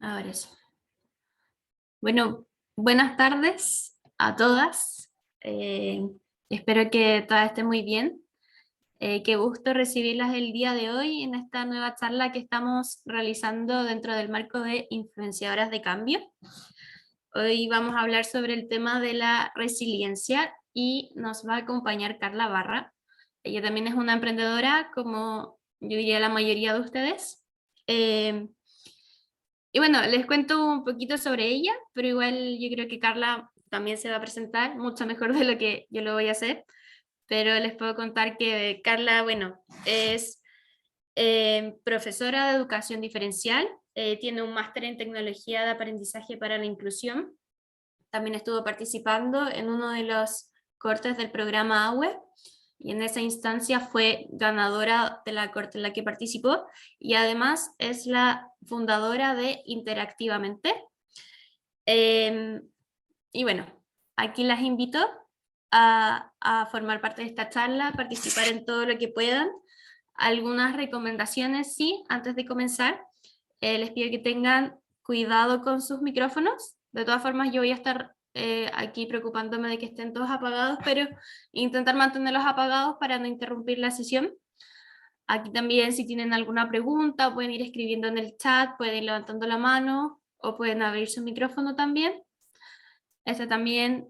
Ahora sí. Bueno, buenas tardes a todas. Espero que todas estén muy bien. Qué gusto recibirlas el día de hoy en esta nueva charla que estamos realizando dentro del marco de Influenciadoras de Cambio. Hoy vamos a hablar sobre el tema de la resiliencia y nos va a acompañar Carla Barra. Ella también es una emprendedora, como yo diría la mayoría de ustedes. Eh, Y bueno, les cuento un poquito sobre ella, pero igual yo creo que Carla también se va a presentar mucho mejor de lo que yo lo voy a hacer. Pero les puedo contar que Carla, bueno, es profesora de educación diferencial, tiene un máster en tecnología de aprendizaje para la inclusión. También estuvo participando en uno de los cortes del programa AWE y en esa instancia fue ganadora de la corte en la que participó y además es la fundadora de Interactivamente. Eh, y bueno, aquí las invito a formar parte de esta charla, participar en todo lo que puedan. Algunas recomendaciones, sí, antes de comenzar. Les pido que tengan cuidado con sus micrófonos. De todas formas, yo voy a estar aquí preocupándome de que estén todos apagados, pero intentar mantenerlos apagados para no interrumpir la sesión. Aquí también, si tienen alguna pregunta, pueden ir escribiendo en el chat, pueden ir levantando la mano o pueden abrir su micrófono también. Esta también,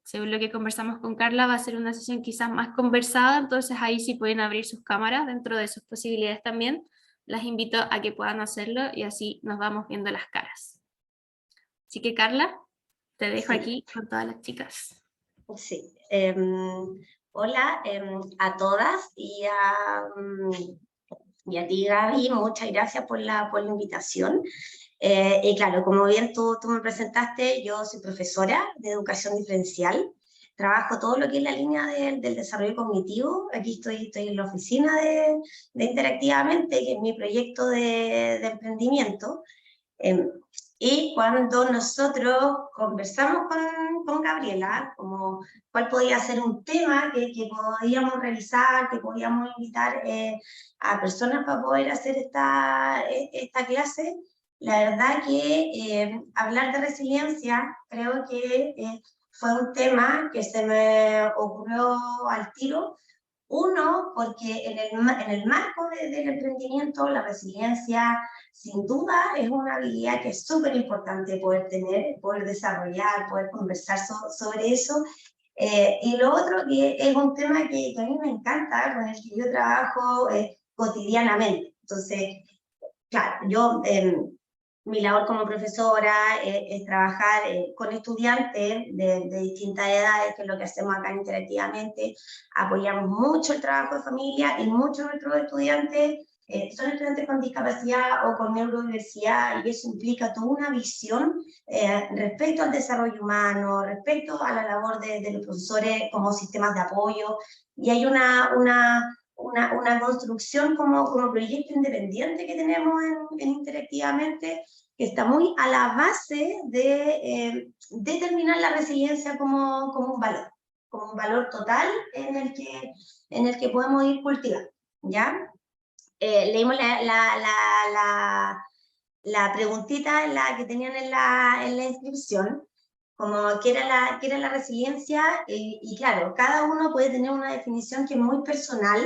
según lo que conversamos con Carla, va a ser una sesión quizás más conversada, entonces ahí sí pueden abrir sus cámaras dentro de sus posibilidades también. Las invito a que puedan hacerlo y así nos vamos viendo las caras. Así que Carla, te dejo Sí, aquí con todas las chicas. sí. Hola a todas y a ti, Gaby, muchas gracias por la invitación. Y claro, como bien tú me presentaste, yo soy profesora de educación diferencial. Trabajo todo lo que es la línea del desarrollo cognitivo. Aquí estoy en la oficina de Interactivamente, que es mi proyecto de emprendimiento. Eh, y cuando nosotros conversamos con Gabriela, como cuál podía ser un tema que podíamos revisar, que podíamos invitar a personas para poder hacer esta clase, la verdad que hablar de resiliencia creo que fue un tema que se me ocurrió al tiro. Uno, porque en el marco del emprendimiento, la resiliencia, sin duda, es una habilidad que es súper importante poder tener, poder desarrollar, poder conversar sobre eso. Y lo otro, que es un tema que a mí me encanta, con el que yo trabajo cotidianamente. Entonces, claro, mi labor como profesora es trabajar con estudiantes de distintas edades, que es lo que hacemos acá interactivamente. Apoyamos mucho el trabajo de familia y muchos de nuestros estudiantes son estudiantes con discapacidad o con neurodiversidad, y eso implica toda una visión respecto al desarrollo humano, respecto a la labor de los profesores como sistemas de apoyo, y hay una construcción como proyecto independiente que tenemos en Interactivamente, que está muy a la base de determinar la resiliencia como un valor total en el que podemos ir cultivando, ¿ya? Leímos la preguntita que tenían en la inscripción, como qué era la resiliencia, y claro, cada uno puede tener una definición que es muy personal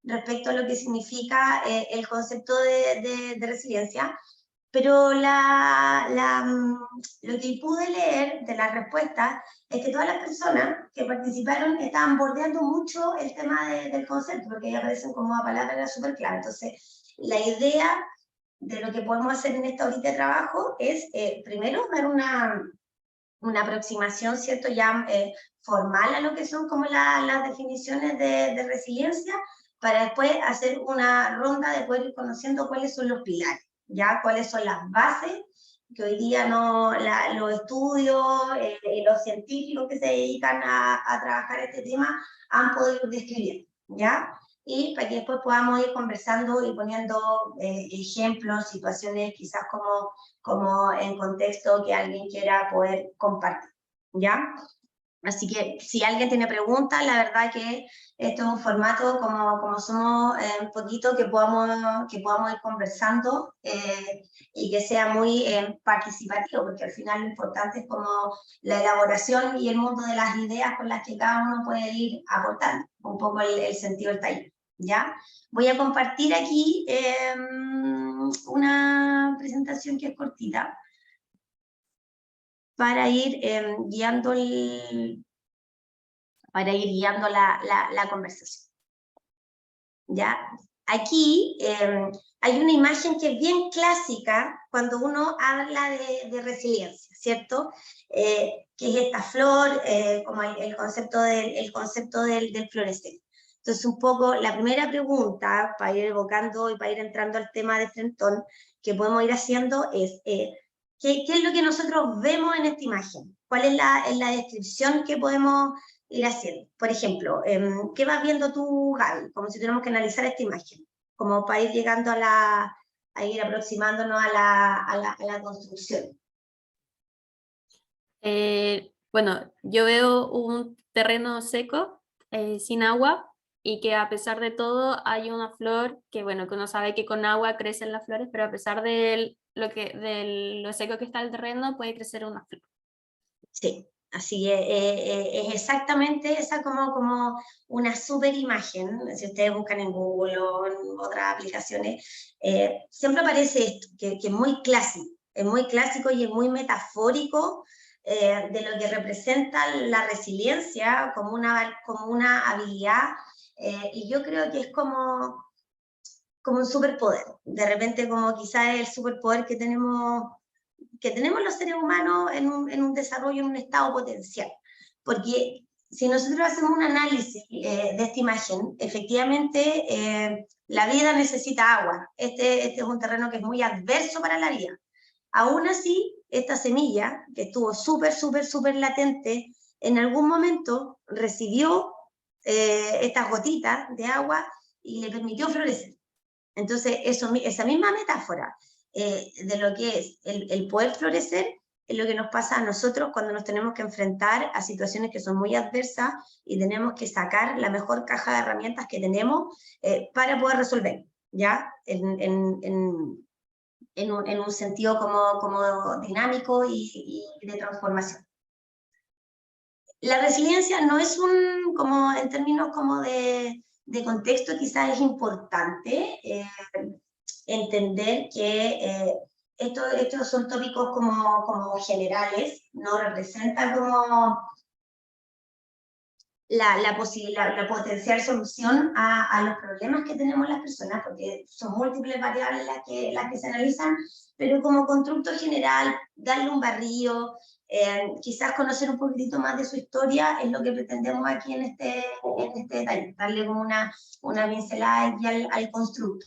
respecto a lo que significa el concepto de resiliencia, pero lo que pude leer de las respuestas es que todas las personas que participaron estaban bordeando mucho el tema del concepto, porque ahí aparecen como una palabra súper clara. Entonces, la idea de lo que podemos hacer en esta horita de trabajo es, primero, dar una aproximación, ¿cierto?, ya formal a lo que son como las definiciones de resiliencia, para después hacer una ronda de poder ir conociendo cuáles son los pilares, ya cuáles son las bases que hoy día los estudios y los científicos que se dedican a trabajar este tema han podido describir, ¿ya? Y para que después podamos ir conversando y poniendo ejemplos, situaciones quizás como en contexto que alguien quiera poder compartir, ¿ya? Así que si alguien tiene preguntas, la verdad que esto es un formato como somos un poquito que podamos ir conversando y que sea muy participativo, porque al final lo importante es como la elaboración y el mundo de las ideas con las que cada uno puede ir aportando, un poco el sentido del taller, ¿ya? Voy a compartir aquí una presentación que es cortita para ir guiando la conversación. ¿Ya? Aquí hay una imagen que es bien clásica cuando uno habla de resiliencia, ¿cierto? Que es esta flor, como el concepto del florecer. Entonces, un poco la primera pregunta, para ir evocando y para ir entrando al tema de frentón, que podemos ir haciendo es, ¿qué es lo que nosotros vemos en esta imagen? ¿Cuál es la descripción que podemos ir haciendo? Por ejemplo, ¿qué vas viendo tú, Gaby? Como si tuviéramos que analizar esta imagen, como para ir llegando a ir aproximándonos a la construcción. Bueno, yo veo un terreno seco, sin agua, y que a pesar de todo hay una flor que, bueno, que uno sabe que con agua crecen las flores, pero a pesar de lo seco que está el terreno, puede crecer una flor. Sí, así es exactamente esa como una super imagen. Si ustedes buscan en Google o en otras aplicaciones, siempre aparece esto, que es muy clásico y es muy metafórico de lo que representa la resiliencia como una habilidad, y yo creo que es como un superpoder, de repente como quizás el superpoder que tenemos los seres humanos en un desarrollo, en un estado potencial. Porque si nosotros hacemos un análisis de esta imagen, efectivamente la vida necesita agua. Este es un terreno que es muy adverso para la vida. Aún así, esta semilla, que estuvo súper latente, en algún momento recibió estas gotitas de agua y le permitió florecer. Entonces, esa misma metáfora de lo que es el poder florecer es lo que nos pasa a nosotros cuando nos tenemos que enfrentar a situaciones que son muy adversas y tenemos que sacar la mejor caja de herramientas que tenemos para poder resolver, ¿ya? En un sentido como dinámico y de transformación. La resiliencia no es como en términos como de contexto, quizás es importante entender que estos son tópicos como generales, no representan como la potencial solución a los problemas que tenemos las personas, porque son múltiples variables las que se analizan, pero como constructo general, darle un barrio, quizás conocer un poquitito más de su historia es lo que pretendemos aquí en este detalle, darle como una pincelada al constructo,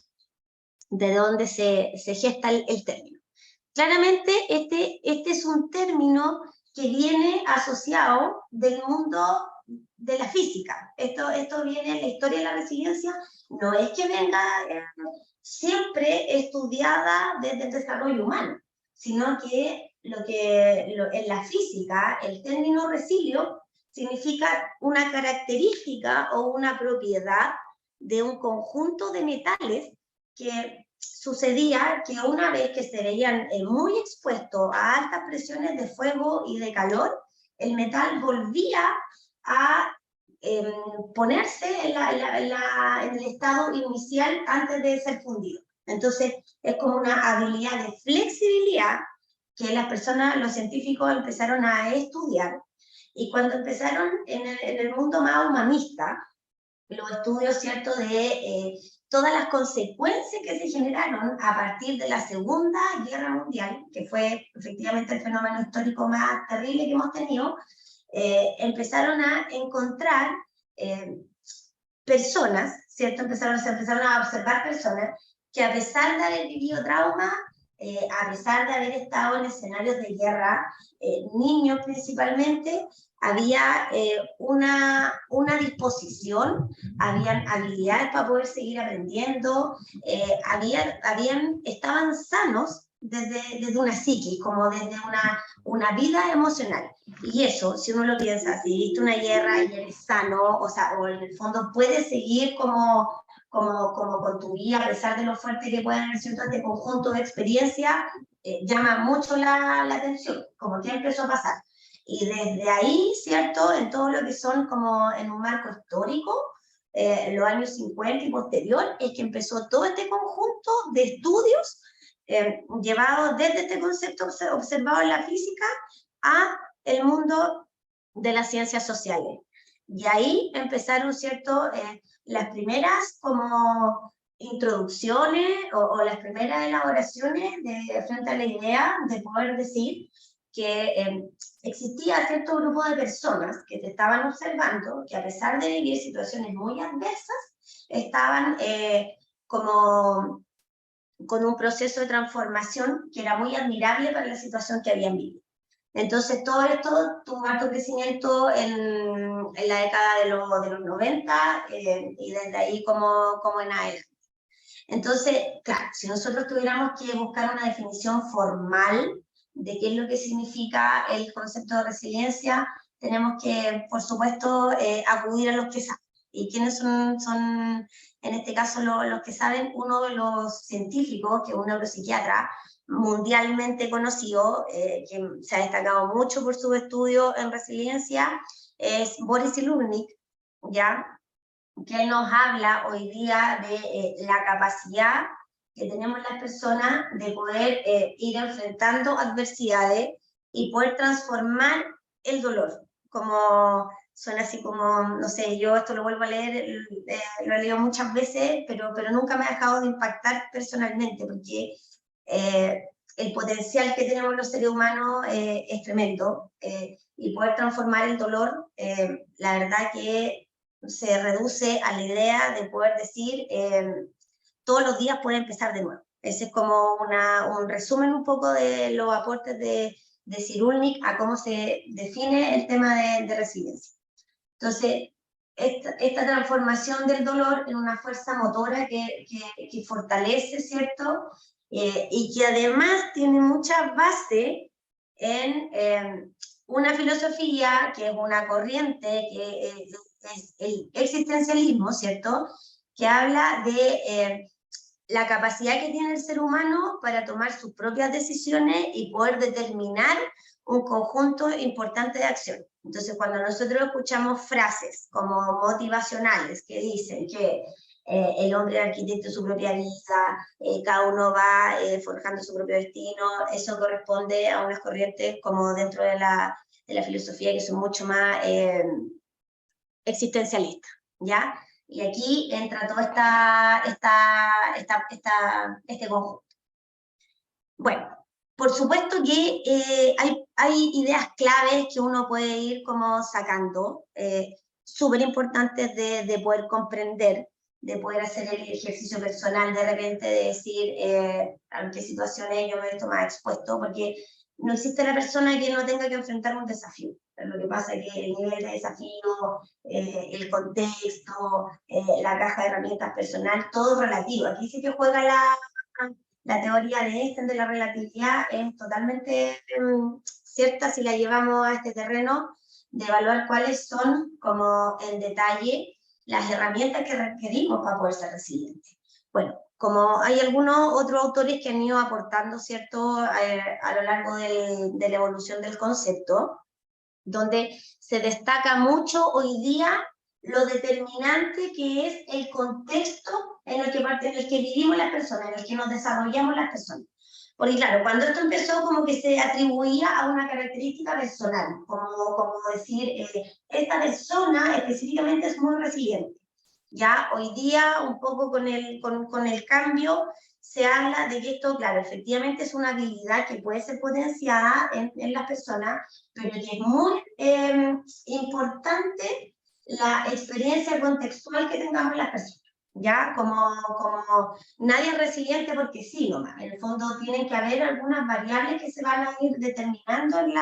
de dónde se gesta el término. Claramente este es un término que viene asociado del mundo de la física. Esto viene en la historia de la resiliencia, no es que venga siempre estudiada desde el desarrollo humano, sino que en la física el término resilio significa una característica o una propiedad de un conjunto de metales que sucedía que una vez que se veían muy expuestos a altas presiones de fuego y de calor, el metal volvía a ponerse en el estado inicial antes de ser fundido. Entonces, es como una habilidad de flexibilidad que las personas, los científicos empezaron a estudiar, y cuando empezaron en el mundo más humanista, los estudios, ¿cierto?, de todas las consecuencias que se generaron a partir de la Segunda Guerra Mundial, que fue efectivamente el fenómeno histórico más terrible que hemos tenido, empezaron a encontrar personas, ¿cierto? Se empezaron a observar personas que, a pesar de haber vivido trauma, a pesar de haber estado en escenarios de guerra, niños principalmente, había una disposición, habían habilidades para poder seguir aprendiendo, estaban sanos desde una psiquis, como desde una vida emocional. Y eso, si uno lo piensa, si viste una guerra y eres sano, o sea, o en el fondo puedes seguir como con tu vida, a pesar de lo fuerte que puedan ser este conjunto de experiencias, llama mucho la atención, como que empezó a pasar. Y desde ahí, ¿cierto? En todo lo que son como en un marco histórico, los años 50 y posterior, es que empezó todo este conjunto de estudios llevados desde este concepto observado en la física a el mundo de las ciencias sociales. Y ahí empezaron, ¿cierto? Las primeras como introducciones o las primeras elaboraciones frente a la idea de poder decir que existía cierto grupo de personas que te estaban observando, que a pesar de vivir situaciones muy adversas, estaban como con un proceso de transformación que era muy admirable para la situación que habían vivido. Entonces, todo esto tuvo un alto crecimiento en la década de los 90 y desde ahí como en adelante. Entonces, claro, si nosotros tuviéramos que buscar una definición formal de qué es lo que significa el concepto de resiliencia, tenemos que, por supuesto, acudir a los que saben. ¿Y quiénes son en este caso, los que saben? Uno de los científicos, que es un neuropsiquiatra mundialmente conocido, que se ha destacado mucho por su estudio en resiliencia, es Boris Cyrulnik, ¿ya? Que nos habla hoy día de la capacidad que tenemos las personas de poder ir enfrentando adversidades y poder transformar el dolor. Como suena así como, no sé, yo esto lo vuelvo a leer, lo he leído muchas veces, pero nunca me ha dejado de impactar personalmente, porque el potencial que tenemos los seres humanos es tremendo, y poder transformar el dolor, la verdad que se reduce a la idea de poder decir todos los días puede empezar de nuevo. Ese es como un resumen un poco de los aportes de Cyrulnik a cómo se define el tema de resiliencia. Entonces, esta transformación del dolor en una fuerza motora que fortalece, ¿cierto? Y que además tiene mucha base en una filosofía que es una corriente que es el existencialismo, ¿cierto? Que habla de la capacidad que tiene el ser humano para tomar sus propias decisiones y poder determinar un conjunto importante de acciones. Entonces, cuando nosotros escuchamos frases como motivacionales que dicen que el hombre es arquitecto de su propia vida, cada uno va forjando su propio destino, eso corresponde a unas corrientes como dentro de la filosofía que son mucho más existencialistas, ¿ya? Y aquí entra todo este conjunto. Bueno, por supuesto que hay ideas claves que uno puede ir como sacando, súper importantes de poder comprender, de poder hacer el ejercicio personal de repente, de decir a qué situaciones yo me he visto más expuesto, porque no existe la persona que no tenga que enfrentar un desafío. Lo que pasa es que el nivel de desafío, el contexto, la caja de herramientas personal, todo relativo. Aquí sí que juega la teoría de Einstein de la relatividad, es totalmente cierta si la llevamos a este terreno de evaluar cuáles son, como en detalle, las herramientas que requerimos para poder ser resilientes. Bueno, como hay algunos otros autores que han ido aportando, ¿cierto?, a lo largo de la evolución del concepto, donde se destaca mucho hoy día lo determinante que es el contexto en el que vivimos las personas, en el que nos desarrollamos las personas. Porque claro, cuando esto empezó como que se atribuía a una característica personal, como decir, esta persona específicamente es muy resiliente. Ya hoy día, un poco con el cambio, se habla de que esto, claro, efectivamente es una habilidad que puede ser potenciada en las personas, pero que es muy importante la experiencia contextual que tengamos las personas. ¿Ya? Como nadie es resiliente porque sí, nomás. En el fondo tienen que haber algunas variables que se van a ir determinando en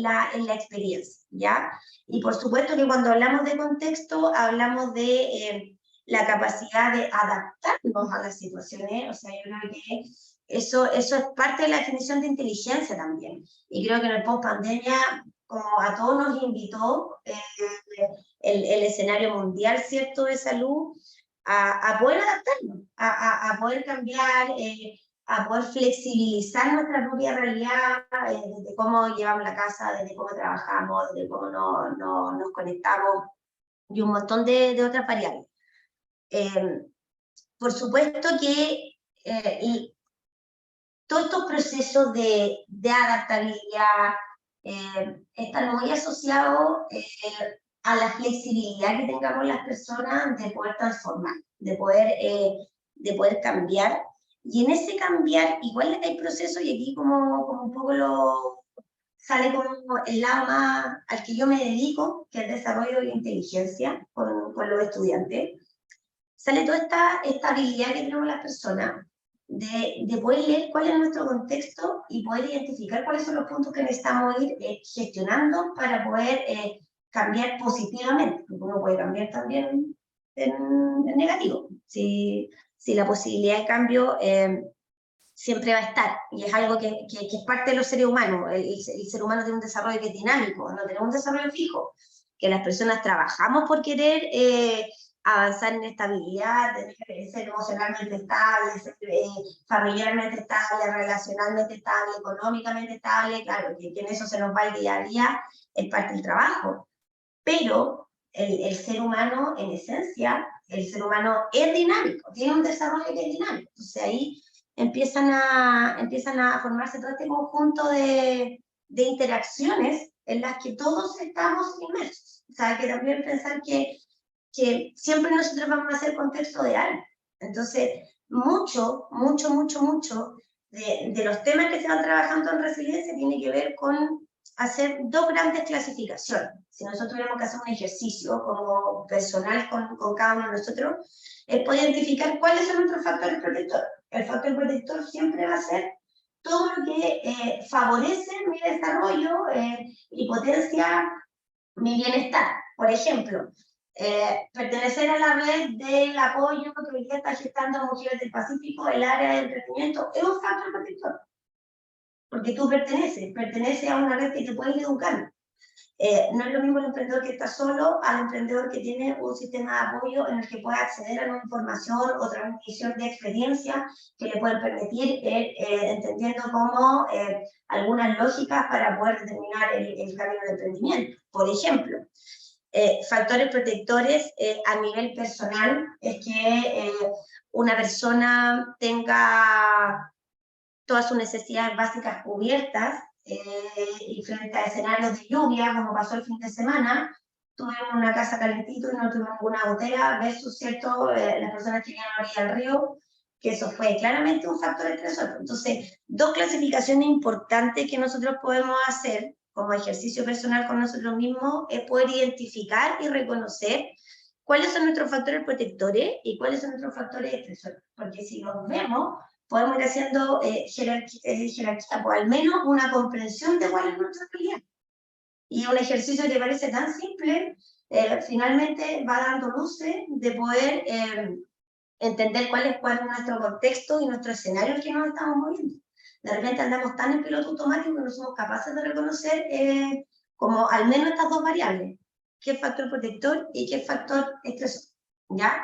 la experiencia, ¿ya? Y por supuesto que cuando hablamos de contexto, hablamos de la capacidad de adaptarnos a las situaciones. O sea, yo creo que eso es parte de la definición de inteligencia también. Y creo que en el post-pandemia, como a todos nos invitó el escenario mundial, ¿cierto?, de salud, a poder adaptarnos, a poder cambiar, a poder flexibilizar nuestra propia realidad, desde cómo llevamos la casa, desde cómo trabajamos, desde cómo nos conectamos, y un montón de otras variables. Por supuesto que todos estos procesos de adaptabilidad están muy asociados a la flexibilidad que tengamos las personas de poder transformar, de poder cambiar. Y en ese cambiar, igual hay procesos, y aquí como un poco sale como el lado más al que yo me dedico, que es el desarrollo de la inteligencia con los estudiantes. Sale toda esta habilidad que tenemos las personas de poder leer cuál es nuestro contexto y poder identificar cuáles son los puntos que necesitamos ir gestionando para poder cambiar positivamente, porque uno puede cambiar también en negativo. Si la posibilidad de cambio siempre va a estar, y es algo que es parte de los seres humanos. El ser humano tiene un desarrollo que es dinámico, no tenemos un desarrollo fijo, que las personas trabajamos por querer avanzar en estabilidad, ser emocionalmente estable, ser familiarmente estable, relacionalmente estable, económicamente estable. Claro, que en eso se nos va el día a día, es parte del trabajo. Pero el ser humano, en esencia, el ser humano es dinámico, tiene un desarrollo que es dinámico. Entonces ahí empiezan a formarse todo este conjunto de interacciones en las que todos estamos inmersos. O sea, que también pensar que siempre nosotros vamos a hacer contexto de algo. Entonces, mucho de los temas que se van trabajando en resiliencia tiene que ver con hacer dos grandes clasificaciones. Si nosotros tenemos que hacer un ejercicio como personal con cada uno de nosotros, es poder identificar cuáles son nuestros factores protectores. El factor protector siempre va a ser todo lo que favorece mi desarrollo y potencia mi bienestar. Por ejemplo, pertenecer a la red del apoyo que hoy día está gestando Mujeres del Pacífico, el área de entretenimiento, es un factor protector, porque tú perteneces a una red que te puede ir educando. No es lo mismo el emprendedor que está solo al emprendedor que tiene un sistema de apoyo en el que puede acceder a una información o transmisión de experiencia que le pueden permitir entendiendo cómo algunas lógicas para poder determinar el camino de emprendimiento. Por ejemplo, factores protectores a nivel personal es que una persona tenga todas sus necesidades básicas cubiertas y frente a escenarios de lluvia, como pasó el fin de semana, tuvimos una casa calentito y no tuvimos ninguna gotera, versus, ¿cierto?, las personas que vivían a la orilla del río, que eso fue claramente un factor estresor. Entonces, dos clasificaciones importantes que nosotros podemos hacer como ejercicio personal con nosotros mismos es poder identificar y reconocer cuáles son nuestros factores protectores y cuáles son nuestros factores estresores. Porque si los vemos, podemos ir haciendo jerarquía, pues al menos una comprensión de cuál es nuestra realidad. Y un ejercicio que parece tan simple, finalmente va dando luces de poder entender cuál es nuestro contexto y nuestro escenario en el que nos estamos moviendo. De repente andamos tan en piloto automático que no somos capaces de reconocer como al menos estas dos variables, qué es factor protector y qué es factor estresor, ¿ya?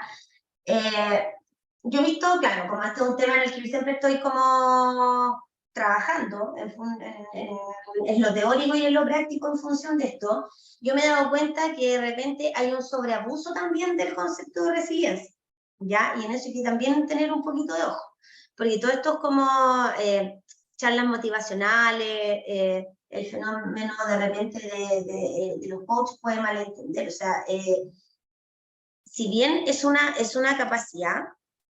Yo he visto, claro, como este es un tema en el que yo siempre estoy como trabajando en lo teórico y en lo práctico en función de esto, yo me he dado cuenta que de repente hay un sobreabuso también del concepto de resiliencia, ¿ya? Y en eso hay que también tener un poquito de ojo, porque todo esto es como charlas motivacionales, el fenómeno de repente de los coaches puede malentender, o sea, si bien es una capacidad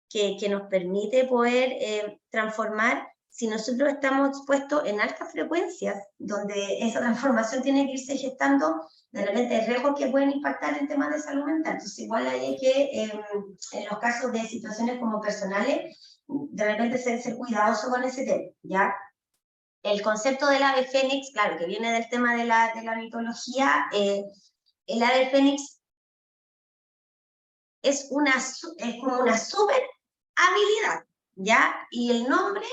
que nos permite poder transformar, si nosotros estamos expuestos en altas frecuencias, donde esa transformación tiene que irse gestando, de repente hay riesgos que pueden impactar en temas de salud mental. Entonces igual hay que, en los casos de situaciones como personales, de repente ser cuidadoso con ese tema, ¿ya? El concepto del ave fénix, claro, que viene del tema de la mitología, el ave fénix es como una súper habilidad, ¿ya? Y el nombre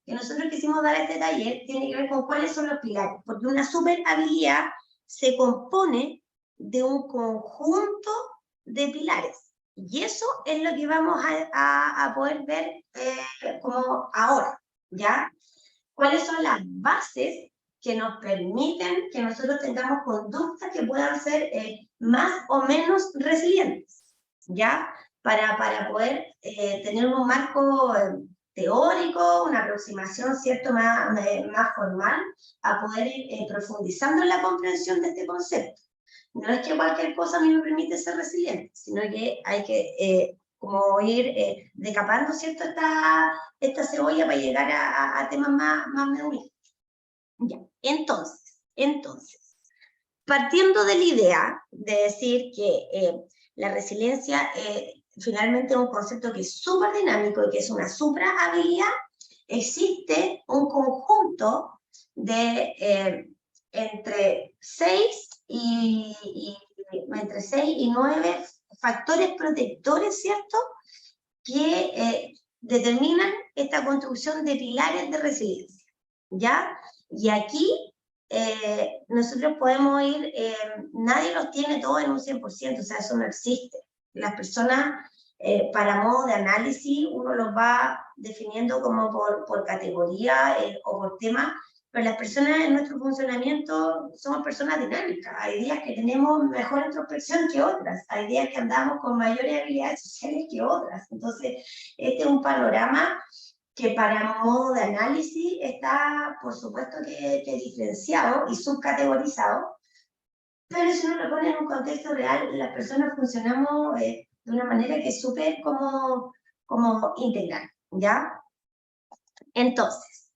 que nosotros quisimos dar a este taller tiene que ver con cuáles son los pilares, porque una super habilidad se compone de un conjunto de pilares. Y eso es lo que vamos a poder ver como ahora, ¿ya? ¿Cuáles son las bases que nos permiten que nosotros tengamos conductas que puedan ser más o menos resilientes, ¿ya? Para poder tener un marco teórico, una aproximación, ¿cierto?, más formal, a poder ir profundizando en la comprensión de este concepto. No es que cualquier cosa a mí me permite ser resiliente, sino que hay que como ir decapando, ¿cierto?, esta cebolla para llegar a temas más medulares. Ya, entonces, partiendo de la idea de decir que la resiliencia finalmente es un concepto que es súper dinámico y que es una supra habilidad, existe un conjunto de entre 6 y 9 factores protectores, ¿cierto?, que determinan esta construcción de pilares de resiliencia, ¿ya? Y aquí nosotros podemos ir, nadie los tiene todos en un 100%, o sea, eso no existe. Las personas, para modo de análisis, uno los va definiendo como por categoría o por tema, pero las personas en nuestro funcionamiento somos personas dinámicas. Hay días que tenemos mejor introspección que otras, hay días que andamos con mayores habilidades sociales que otras. Entonces, este es un panorama que para modo de análisis está, por supuesto, que diferenciado y subcategorizado, pero si uno lo pone en un contexto real, las personas funcionamos de una manera que es súper como integral, ¿ya? Entonces,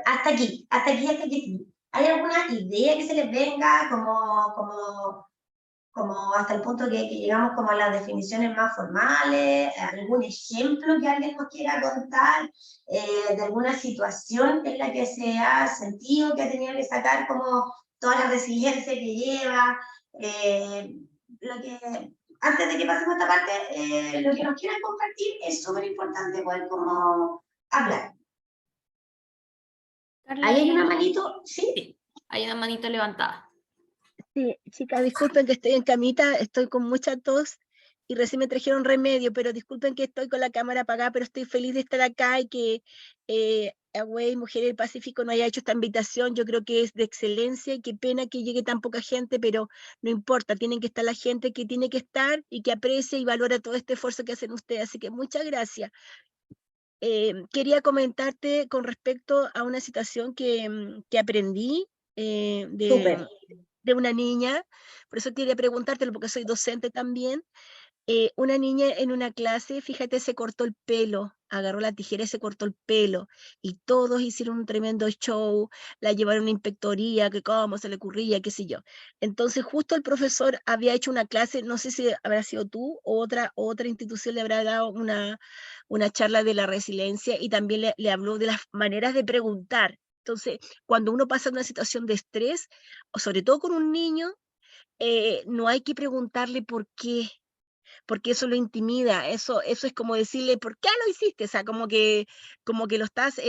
hasta aquí. ¿Hay alguna idea que se les venga como hasta el punto que llegamos como a las definiciones más formales? ¿Algún ejemplo que alguien nos quiera contar de alguna situación en la que se ha sentido que ha tenido que sacar como toda la resiliencia que lleva? Antes de que pasemos a esta parte, lo que nos quieran compartir es súper importante poder como hablar. Carla, Ahí hay una manito, ¿sí? Sí, hay una manito levantada. Sí, chicas, disculpen que estoy en camita, estoy con mucha tos y recién me trajeron remedio, pero disculpen que estoy con la cámara apagada, pero estoy feliz de estar acá y que Away, Mujeres del Pacífico, no haya hecho esta invitación. Yo creo que es de excelencia y qué pena que llegue tan poca gente, pero no importa, tienen que estar la gente que tiene que estar y que aprecia y valora todo este esfuerzo que hacen ustedes, así que muchas gracias. Quería comentarte con respecto a una situación que aprendí Súper. de una niña, por eso quería preguntártelo porque soy docente también. Una niña en una clase, fíjate, se cortó el pelo, agarró la tijera y se cortó el pelo, y todos hicieron un tremendo show, la llevaron a una inspectoría, que cómo se le ocurría, qué sé yo. Entonces justo el profesor había hecho una clase, no sé si habrá sido tú o otra institución le habrá dado una charla de la resiliencia y también le habló de las maneras de preguntar. Entonces, cuando uno pasa una situación de estrés, o sobre todo con un niño, no hay que preguntarle por qué, porque eso lo intimida, eso es como decirle, ¿por qué lo hiciste? O sea, como que lo estás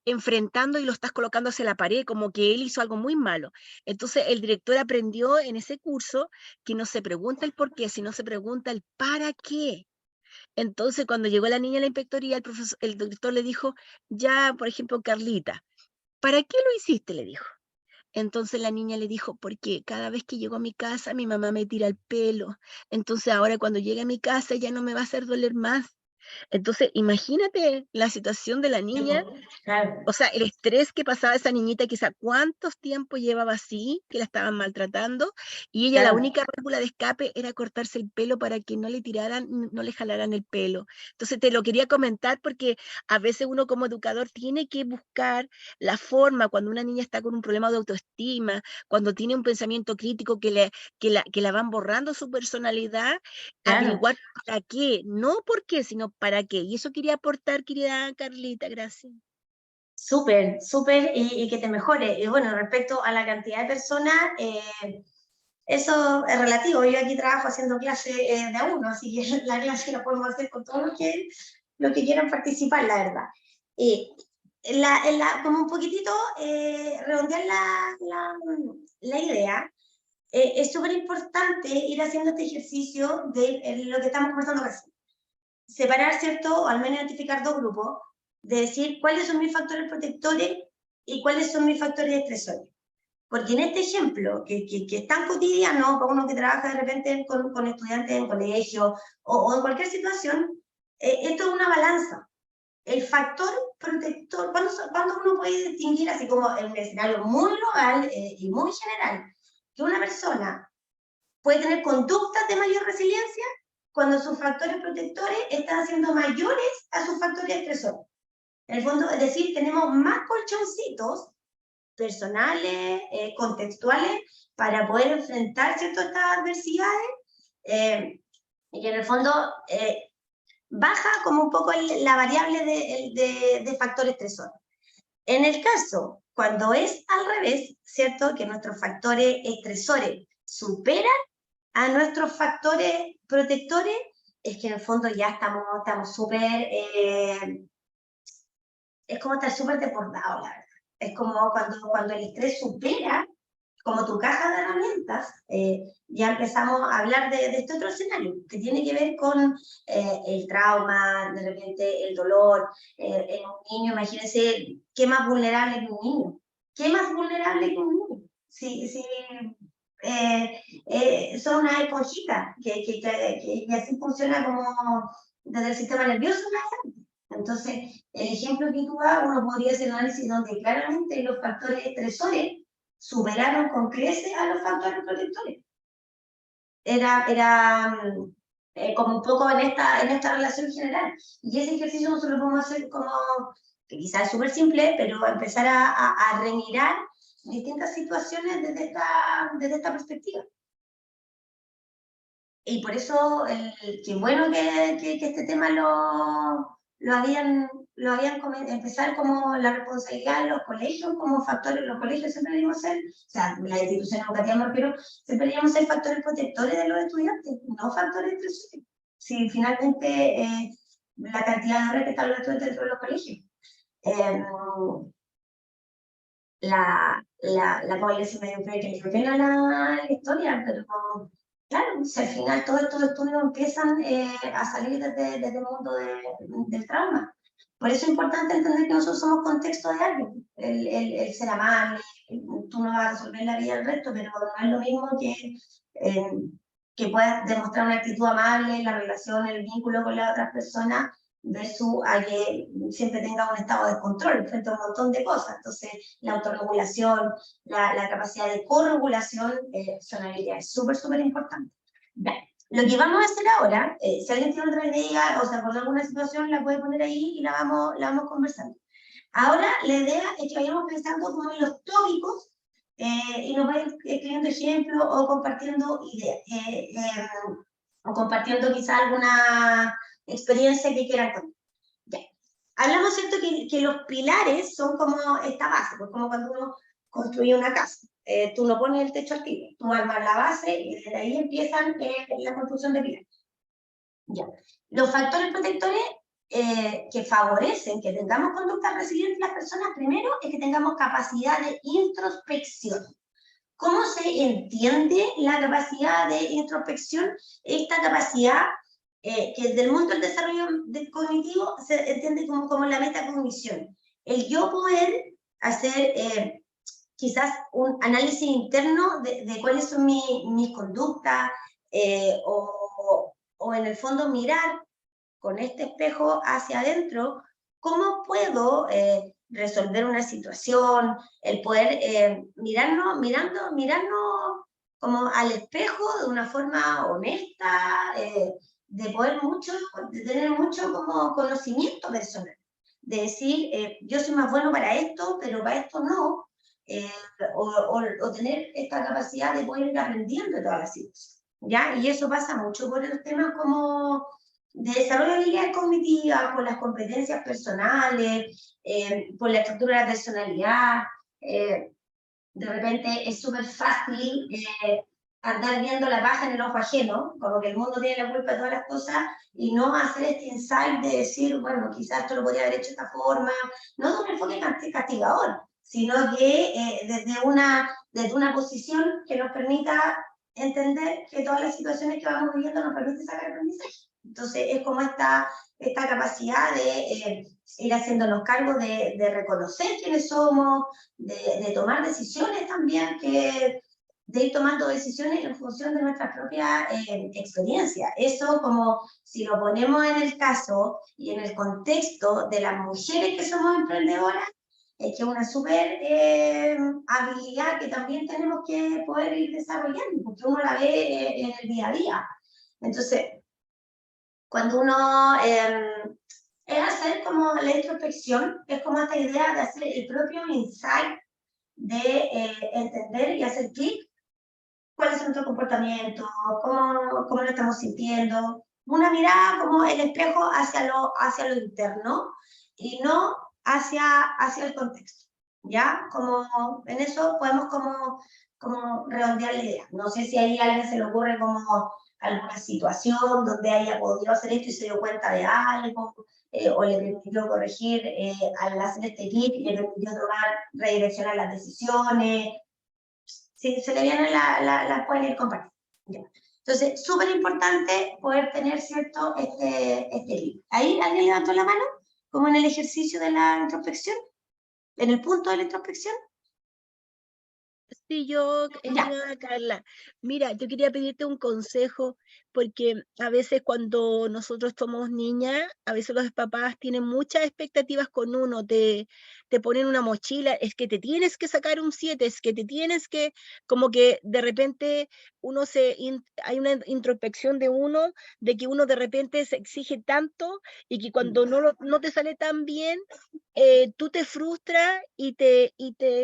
enfrentando y lo estás colocando hacia la pared, como que él hizo algo muy malo. Entonces, el director aprendió en ese curso que no se pregunta el por qué, sino se pregunta el para qué. Entonces, cuando llegó la niña a la inspectoría, el director le dijo, ya, por ejemplo, Carlita, ¿para qué lo hiciste? Le dijo. Entonces la niña le dijo, porque cada vez que llego a mi casa, mi mamá me tira el pelo. Entonces ahora cuando llegue a mi casa ya no me va a hacer doler más. Entonces imagínate la situación de la niña, Claro. o sea, el estrés que pasaba esa niñita, quizá cuántos tiempos llevaba así, que la estaban maltratando, y ella la Claro. única válvula de escape era cortarse el pelo para que no le tiraran, no le jalaran el pelo. Entonces te lo quería comentar porque a veces uno como educador tiene que buscar la forma cuando una niña está con un problema de autoestima, cuando tiene un pensamiento crítico que la van borrando su personalidad, Claro. averiguar para qué, no por qué, sino para qué. Y eso quería aportar, querida Carlita, gracias. Súper, súper, y que te mejore. Y bueno, respecto a la cantidad de personas, eso es relativo. Yo aquí trabajo haciendo clase de a uno, así que la clase la podemos hacer con todos los que quieran participar, la verdad. como un poquitito redondear la idea, es súper importante ir haciendo este ejercicio de lo que estamos conversando recién. Separar, ¿cierto? O al menos identificar dos grupos, de decir cuáles son mis factores protectores y cuáles son mis factores estresores. Porque en este ejemplo, que es tan cotidiano para uno que trabaja de repente con estudiantes en colegio o en cualquier situación, esto es una balanza. El factor protector, ¿cuándo uno puede distinguir, así como en un escenario muy global y muy general, que una persona puede tener conductas de mayor resiliencia cuando sus factores protectores están siendo mayores a sus factores estresores? En el fondo, es decir, tenemos más colchoncitos personales, contextuales, para poder enfrentar ciertas adversidades, y en el fondo baja como un poco la variable de factor estresor. En el caso, cuando es al revés, ¿cierto? Que nuestros factores estresores superan a nuestros factores protectores, es que en el fondo ya estamos súper, es como estar súper desbordados, la verdad. Es como cuando el estrés supera como tu caja de herramientas, ya empezamos a hablar de este otro escenario, que tiene que ver con el trauma, de repente el dolor, en un niño. Imagínense, ¿qué más vulnerable que un niño? ¿Qué más vulnerable que un niño? Son una esponjita, que así funciona como desde el sistema nervioso. Entonces, el ejemplo que tú das, uno podría hacer un análisis donde claramente los factores estresores superaron con creces a los factores protectores. Era como un poco en esta relación general. Y ese ejercicio nosotros lo podemos hacer como, que quizás es súper simple, pero empezar a remirar distintas situaciones desde esta perspectiva. Y por eso, qué bueno que este tema lo habían empezar como la responsabilidad de los colegios, como factores. Los colegios siempre deberíamos ser, o sea, la institución educativa me refiero, siempre deberíamos ser factores protectores de los estudiantes, no factores estresores. Si finalmente la cantidad de horas que están los estudiantes dentro de los colegios. La población medio cree que le pena la historia, pero claro, si al final todos estos estudios empiezan a salir desde el mundo del trauma. Por eso es importante entender que nosotros somos contexto de alguien. El ser amable, tú no vas a resolver la vida del resto, pero no es lo mismo que puedas demostrar una actitud amable, la relación, el vínculo con las otras personas, versus a que siempre tenga un estado de control frente a un montón de cosas. Entonces, la autorregulación, la capacidad de corregulación son habilidades súper importantes. Bien. Lo que vamos a hacer ahora, si alguien tiene otra idea o se acordó alguna situación, la puede poner ahí y la vamos conversando. Ahora, la idea es que vayamos pensando como en los tópicos y nos vayan escribiendo ejemplos o compartiendo ideas, o compartiendo quizá alguna experiencia que quieran contar. Ya. Hablamos, ¿cierto?, que los pilares son como esta base, pues como cuando uno construye una casa. Tú no pones el techo al tiro, tú armas la base y desde ahí empiezan la construcción de pilares. Ya. Los factores protectores que favorecen que tengamos conductas resilientes las personas, primero, es que tengamos capacidad de introspección. ¿Cómo se entiende la capacidad de introspección? Esta capacidad que desde el mundo del desarrollo cognitivo se entiende como la metacognición. El yo poder hacer quizás un análisis interno de cuáles son mis conductas, o en el fondo mirar con este espejo hacia adentro cómo puedo resolver una situación, el poder mirarnos como al espejo de una forma honesta, de tener mucho como conocimiento personal, de decir, yo soy más bueno para esto, pero para esto no, o tener esta capacidad de poder ir aprendiendo de todas las situaciones, ¿ya? Y eso pasa mucho por los temas como de desarrollo de habilidades cognitivas, por las competencias personales, por la estructura de la personalidad. De repente es súper fácil andar viendo la paja en el ojo ajeno, como que el mundo tiene la culpa de todas las cosas, y no hacer este insight de decir, bueno, quizás esto lo podría haber hecho de esta forma, no de una enfoque castigador, sino que desde una posición que nos permita entender que todas las situaciones que vamos viviendo nos permiten sacar aprendizaje. Entonces es como esta capacidad de ir haciéndonos cargo de reconocer quiénes somos, de tomar decisiones también, de ir tomando decisiones en función de nuestra propia experiencia. Eso, como si lo ponemos en el caso y en el contexto de las mujeres que somos emprendedoras, es que es una súper habilidad que también tenemos que poder ir desarrollando, porque uno la ve en el día a día. Entonces, cuando uno es hacer como la introspección, es como esta idea de hacer el propio insight, de entender y hacer clic cuál es nuestro comportamiento, cómo lo estamos sintiendo, una mirada como el espejo hacia lo interno y no hacia el contexto, ¿ya? Como en eso podemos como redondear la idea. No sé si ahí a alguien se le ocurre como alguna situación donde haya podido hacer esto y se dio cuenta de algo, o le permitió corregir al hacer este clic, le permitió redireccionar las decisiones. Si se le vienen, la pueden ir compartiendo. Ya. Entonces, súper importante poder tener, ¿cierto?, este clic. Ahí alguien levantó la mano, como en el ejercicio de la introspección, en el punto de la introspección. Sí, yo, Ya. estimada Carla, mira, yo quería pedirte un consejo, porque a veces cuando nosotros somos niñas, a veces los papás tienen muchas expectativas con uno, te ponen una mochila, es que te tienes que sacar un 7, es que te tienes que, como que de repente hay una introspección de uno, de que uno de repente se exige tanto y que cuando no te sale tan bien, tú te frustras y te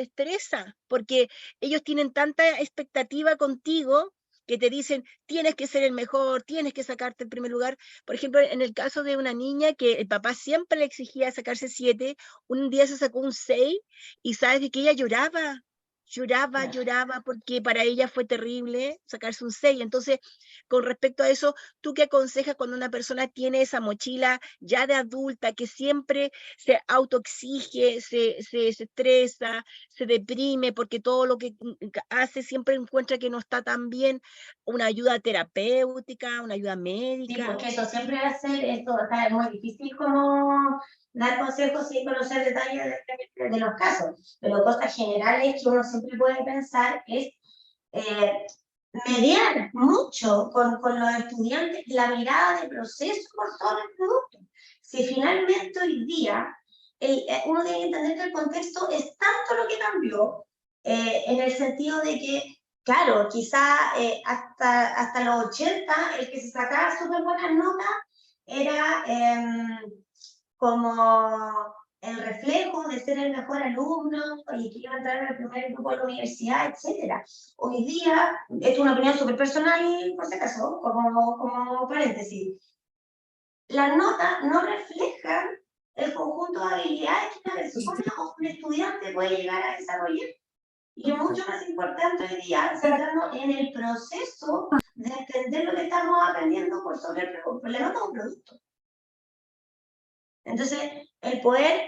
estresa, porque ellos tienen tanta expectativa contigo que te dicen, tienes que ser el mejor, tienes que sacarte el primer lugar. Por ejemplo, en el caso de una niña que el papá siempre le exigía sacarse 7, un día se sacó un 6 y sabes de que ella lloraba porque para ella fue terrible sacarse un 6. Entonces, con respecto a eso, ¿tú qué aconsejas cuando una persona tiene esa mochila ya de adulta que siempre se autoexige, se estresa, se deprime porque todo lo que hace siempre encuentra que no está tan bien? Una ayuda terapéutica, una ayuda Sí, médica. porque eso siempre va a ser, esto es muy difícil como dar consejos sin conocer detalles de los casos, pero cosas generales que uno siempre puede pensar es mediar mucho con los estudiantes la mirada de proceso por sobre el producto. Si finalmente hoy día uno tiene que entender que el contexto es tanto lo que cambió, en el sentido de que, claro, quizá hasta los 80, el que se sacaba súper buenas notas era como el reflejo de ser el mejor alumno y que iba a entrar en el primer grupo de la universidad, etc. Hoy día, esto es una opinión súper personal, por si acaso, como paréntesis, las notas no reflejan el conjunto de habilidades que una persona o un estudiante puede llegar a desarrollar. Y es mucho más importante hoy día centrarnos en el proceso de entender lo que estamos aprendiendo por sobre el producto. La nota es un producto. Entonces, el poder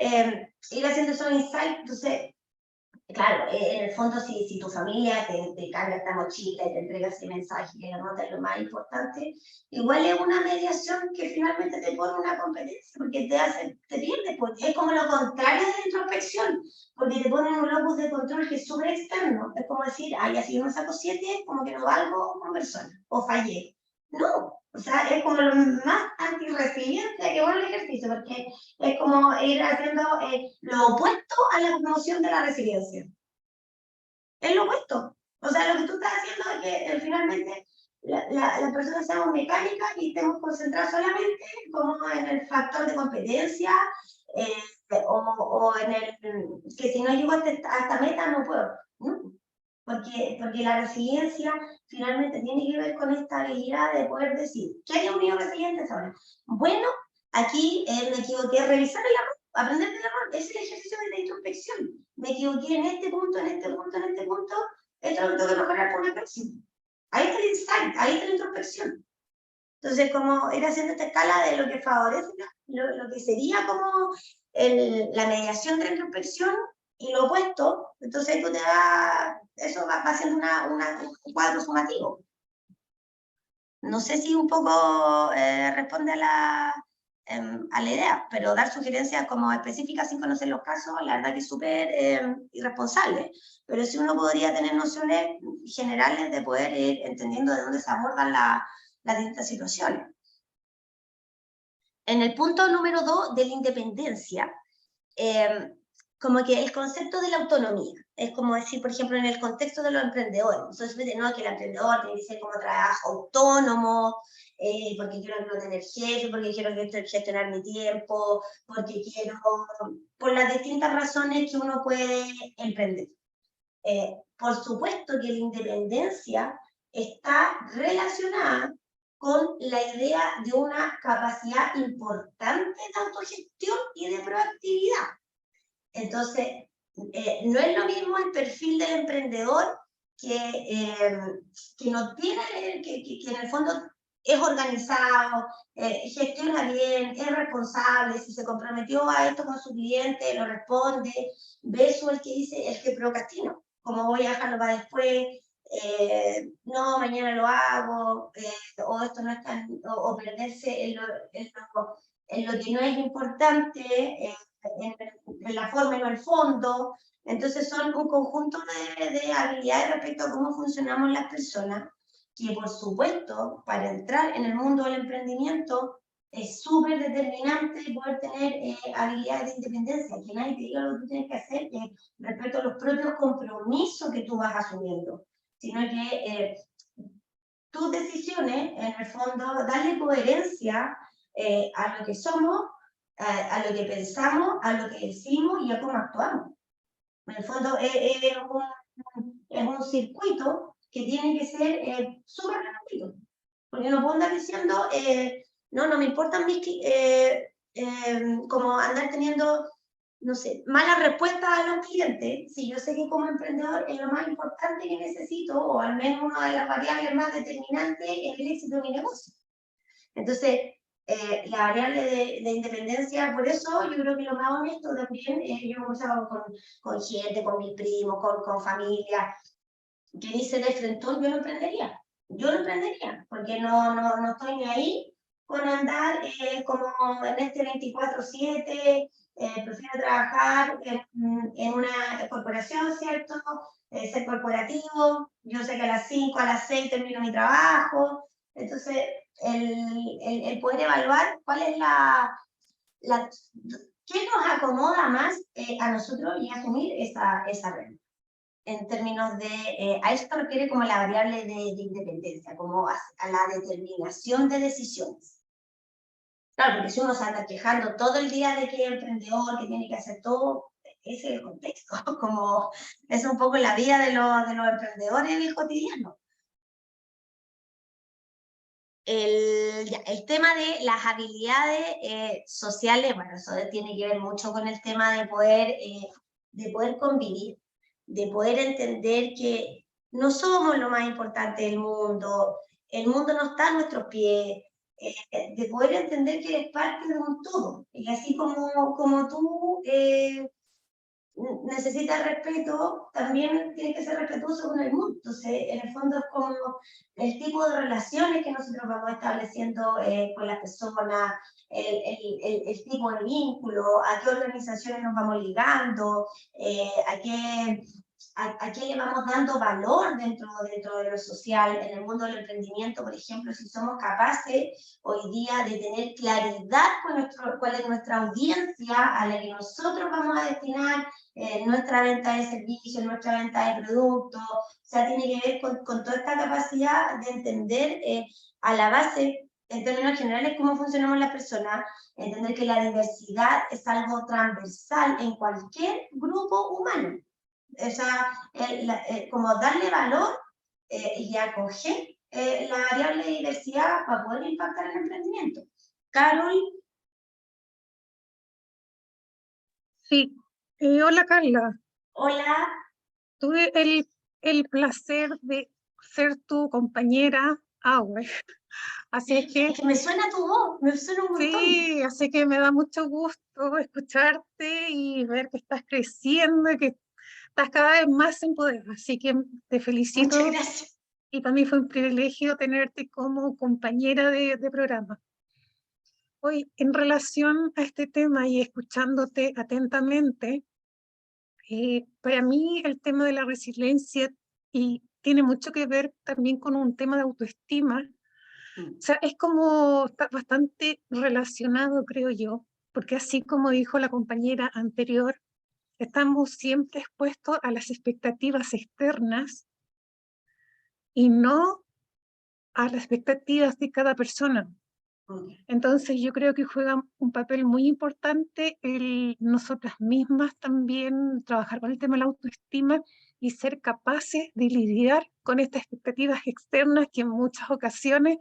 ir haciendo esos insights, entonces, claro, en el fondo, si tu familia te carga esta mochila y te entrega ese mensaje que la nota es lo más importante, igual es una mediación que finalmente te pone una competencia, porque te pierdes, porque es como lo contrario de la introspección, porque te ponen un locus de control que es súper externo. Es como decir, ay, así yo me saco 7, como que no valgo como persona, o fallé. No, o sea, es como lo más antirresiliente que va el ejercicio, porque es como ir haciendo lo opuesto a la promoción de la resiliencia. Es lo opuesto. O sea, lo que tú estás haciendo es que finalmente la persona seamos mecánica y estemos concentrados solamente como en el factor de competencia o en el que si no llego a esta meta no puedo. ¿No? Porque la resiliencia finalmente tiene que ver con esta habilidad de poder decir, ¿qué hay un niño resiliente ahora? Bueno, aquí me equivoqué, revisar el error, aprender del error, ese es el ejercicio de la introspección. Me equivoqué en este punto, en este punto, en este punto, esto lo tengo que mejorar por el próximo. Ahí está el insight, ahí está la introspección. Entonces, como ir haciendo esta escala de lo que favorece, lo que sería como la mediación de la introspección y lo opuesto, entonces tú eso va haciendo un cuadro sumativo. No sé si un poco responde a la idea, pero dar sugerencias como específicas sin conocer los casos, la verdad que es súper irresponsable. Pero sí uno podría tener nociones generales de poder ir entendiendo de dónde se abordan las distintas situaciones. En el punto número 2 de la independencia, como que el concepto de la autonomía, es como decir, por ejemplo, en el contexto de los emprendedores, entonces no, que el emprendedor tiene que ser como trabajo autónomo, porque quiero no tener jefe, porque quiero gestionar mi tiempo, porque quiero, por las distintas razones que uno puede emprender. Por supuesto que la independencia está relacionada con la idea de una capacidad importante de autogestión y de proactividad. Entonces, no es lo mismo el perfil del emprendedor que no tiene, que en el fondo es organizado, gestiona bien, es responsable, si se comprometió a esto con su cliente, lo responde, versus el que dice, el que procrastina, como voy a dejarlo para después, no, mañana lo hago, o esto no es tan, o perderse en lo que no es importante, en la forma y no el fondo. Entonces son un conjunto de habilidades respecto a cómo funcionamos las personas, que por supuesto, para entrar en el mundo del emprendimiento, es súper determinante poder tener habilidades de independencia, que nadie te diga lo que tú tienes que hacer respecto a los propios compromisos que tú vas asumiendo, sino que tus decisiones, en el fondo, darle coherencia a lo que somos, a lo que pensamos, a lo que decimos y a cómo actuamos. En el fondo es un circuito que tiene que ser súper rápido, porque no puedo andar diciendo, no me importan como andar teniendo, no sé, malas respuestas a los clientes, si yo sé que como emprendedor es lo más importante que necesito, o al menos una de las variables más determinantes es el éxito de mi negocio. Entonces, la variable de independencia, por eso yo creo que lo más honesto también, yo he conversado con gente, con mis primos, con familia, que dice de frente, yo no emprendería. Yo no emprendería, porque no estoy ni ahí con andar como en este 24/7, prefiero trabajar en una corporación, ¿cierto? Ser corporativo, yo sé que a las 5, a las 6 termino mi trabajo, entonces el poder evaluar cuál es qué nos acomoda más a nosotros y asumir esa regla. En términos de, a esto refiere como la variable de independencia, como a la determinación de decisiones. Claro, porque si uno se anda quejando todo el día de que es emprendedor, que tiene que hacer todo, ese es el contexto, como es un poco la vida de los emprendedores en el cotidiano. El tema de las habilidades sociales, bueno, eso tiene que ver mucho con el tema de poder convivir, de poder entender que no somos lo más importante del mundo, el mundo no está a nuestros pies, de poder entender que eres parte de un todo, y así como tú necesitas respeto, también tienes que ser respetuoso con el mundo. Entonces, en el fondo es como el tipo de relaciones que nosotros vamos estableciendo con las personas, el tipo de vínculo, a qué organizaciones nos vamos ligando, a qué le vamos dando valor dentro de lo social. En el mundo del emprendimiento, por ejemplo, si somos capaces hoy día de tener claridad con cuál es nuestra audiencia a la que nosotros vamos a destinar nuestra venta de servicios, nuestra venta de productos, o sea, tiene que ver con toda esta capacidad de entender a la base, en términos generales, cómo funcionamos las personas, entender que la diversidad es algo transversal en cualquier grupo humano. O sea, como darle valor y acoger la variable de diversidad para poder impactar el emprendimiento. Carol. Sí, hola Carla. Hola. Tuve el placer de ser tu compañera AWE. Así es Es que me suena tu voz, me suena un montón. sí, así que me da mucho gusto escucharte y ver que estás creciendo y que estás cada vez más empoderada. Así que te felicito. Muchas gracias. Y para mí fue un privilegio tenerte como compañera de programa. Hoy, en relación a este tema y escuchándote atentamente, para mí el tema de la resiliencia y tiene mucho que ver también con un tema de autoestima. O sea, es como está bastante relacionado, creo yo, porque así como dijo la compañera anterior, estamos siempre expuestos a las expectativas externas y no a las expectativas de cada persona. Entonces yo creo que juega un papel muy importante el nosotras mismas también trabajar con el tema de la autoestima y ser capaces de lidiar con estas expectativas externas que en muchas ocasiones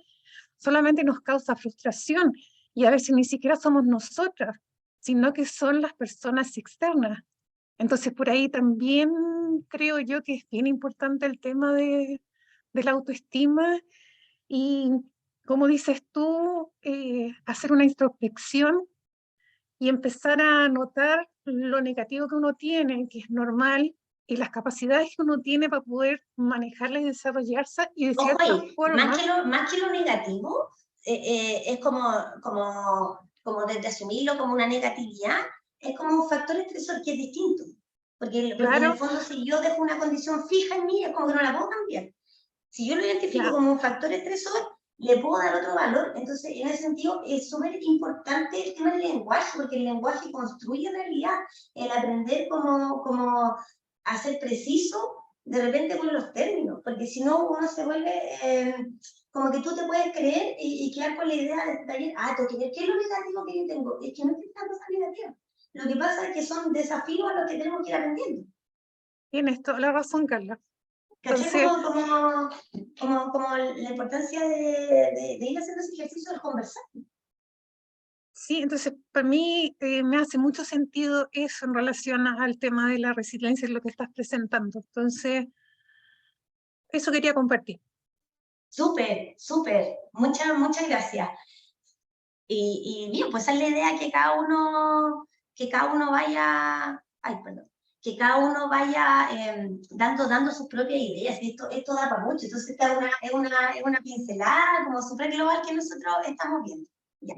solamente nos causa frustración y a veces ni siquiera somos nosotras, sino que son las personas externas. Entonces por ahí también creo yo que es bien importante el tema de la autoestima y, como dices tú, hacer una introspección y empezar a notar lo negativo que uno tiene, que es normal, y las capacidades que uno tiene para poder manejarla y desarrollarse, y de Ojo cierta ahí, forma, más que lo negativo, es como desde asumirlo como una negatividad, es como un factor estresor que es distinto. Porque en claro, el fondo, si yo dejo una condición fija en mí, es como que no la puedo cambiar. Si yo lo identifico claro, como un factor estresor, le puedo dar otro valor. Entonces, en ese sentido, es súper importante el tema del lenguaje, porque el lenguaje construye realidad. El aprender cómo hacer preciso de repente con los términos, porque si no, uno se vuelve como que tú te puedes creer y quedar con la idea de este taller, tengo que ver qué es lo negativo que yo tengo. Es que no es esta cosa negativa. Lo que pasa es que son desafíos a los que tenemos que ir aprendiendo. tienes toda la razón, Carla. ¿Cachai? Entonces, Como la importancia de ir haciendo ese ejercicio de conversar. sí, entonces para mí me hace mucho sentido eso en relación al tema de la resiliencia y lo que estás presentando. Entonces, eso quería compartir. Súper, súper. Muchas gracias. Y bien, pues esa es la idea que cada uno vaya, ay, perdón, que cada uno vaya dando sus propias ideas. Esto da para mucho. Entonces, esta es una pincelada como súper global que nosotros estamos viendo. ¿Ya?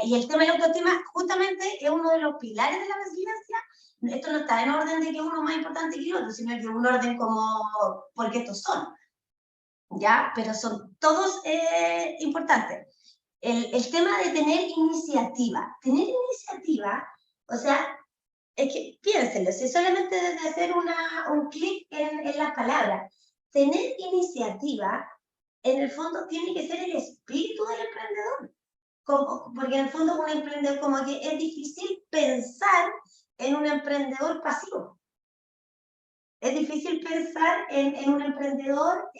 Y el tema de la autoestima justamente es uno de los pilares de la resiliencia. Esto no está en orden de que uno es más importante que el otro, sino que un orden como porque estos son, ¿ya? Pero son todos importantes. El tema de tener iniciativa. Tener iniciativa, o sea, es que piénsenlo, si solamente desde hacer un clic en las palabras, tener iniciativa, en el fondo tiene que ser el espíritu del emprendedor. Porque en el fondo un emprendedor, como que es difícil pensar en un emprendedor pasivo. Es difícil pensar en un emprendedor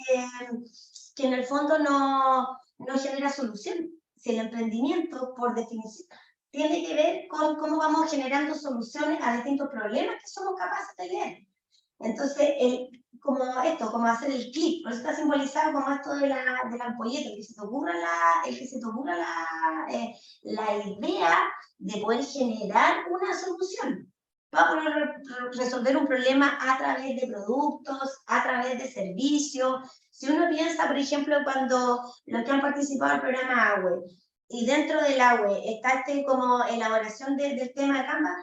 que en el fondo no genera soluciones. Si el emprendimiento, por definición, tiene que ver con cómo vamos generando soluciones a distintos problemas que somos capaces de ver. Entonces, como hacer el clic, por eso está simbolizado como esto de la ampolleta, que se te ocurra la idea de poder generar una solución para poder resolver un problema a través de productos, a través de servicios. Si uno piensa, por ejemplo, cuando los que han participado en el programa AWE, y dentro del AWE está como elaboración del tema de Canva,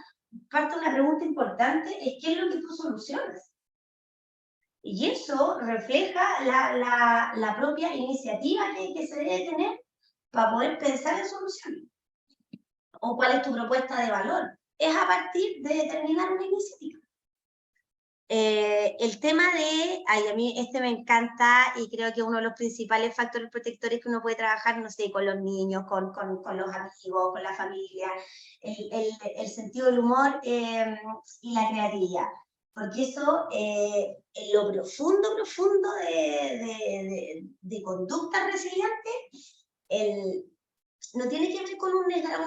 parte una pregunta importante, es ¿qué es lo que tú solucionas? Y eso refleja la propia iniciativa que se debe tener para poder pensar en soluciones. ¿O cuál es tu propuesta de valor? Es a partir de determinar una iniciativa. El tema a mí me encanta y creo que uno de los principales factores protectores que uno puede trabajar, no sé, con los niños, con los amigos, con la familia, el sentido del humor y la creatividad. Porque eso, en lo profundo de conducta resiliente, no tiene que ver con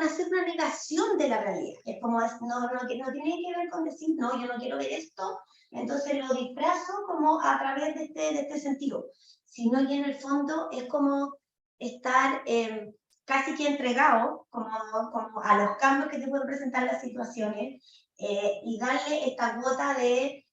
hacer una negación de la realidad. Es como, no tiene que ver con decir, no, yo no quiero ver esto, entonces lo disfrazo como a través de este sentido. Sino que en el fondo es como estar casi que entregado como a los cambios que te pueden presentar las situaciones y darle esta cuota de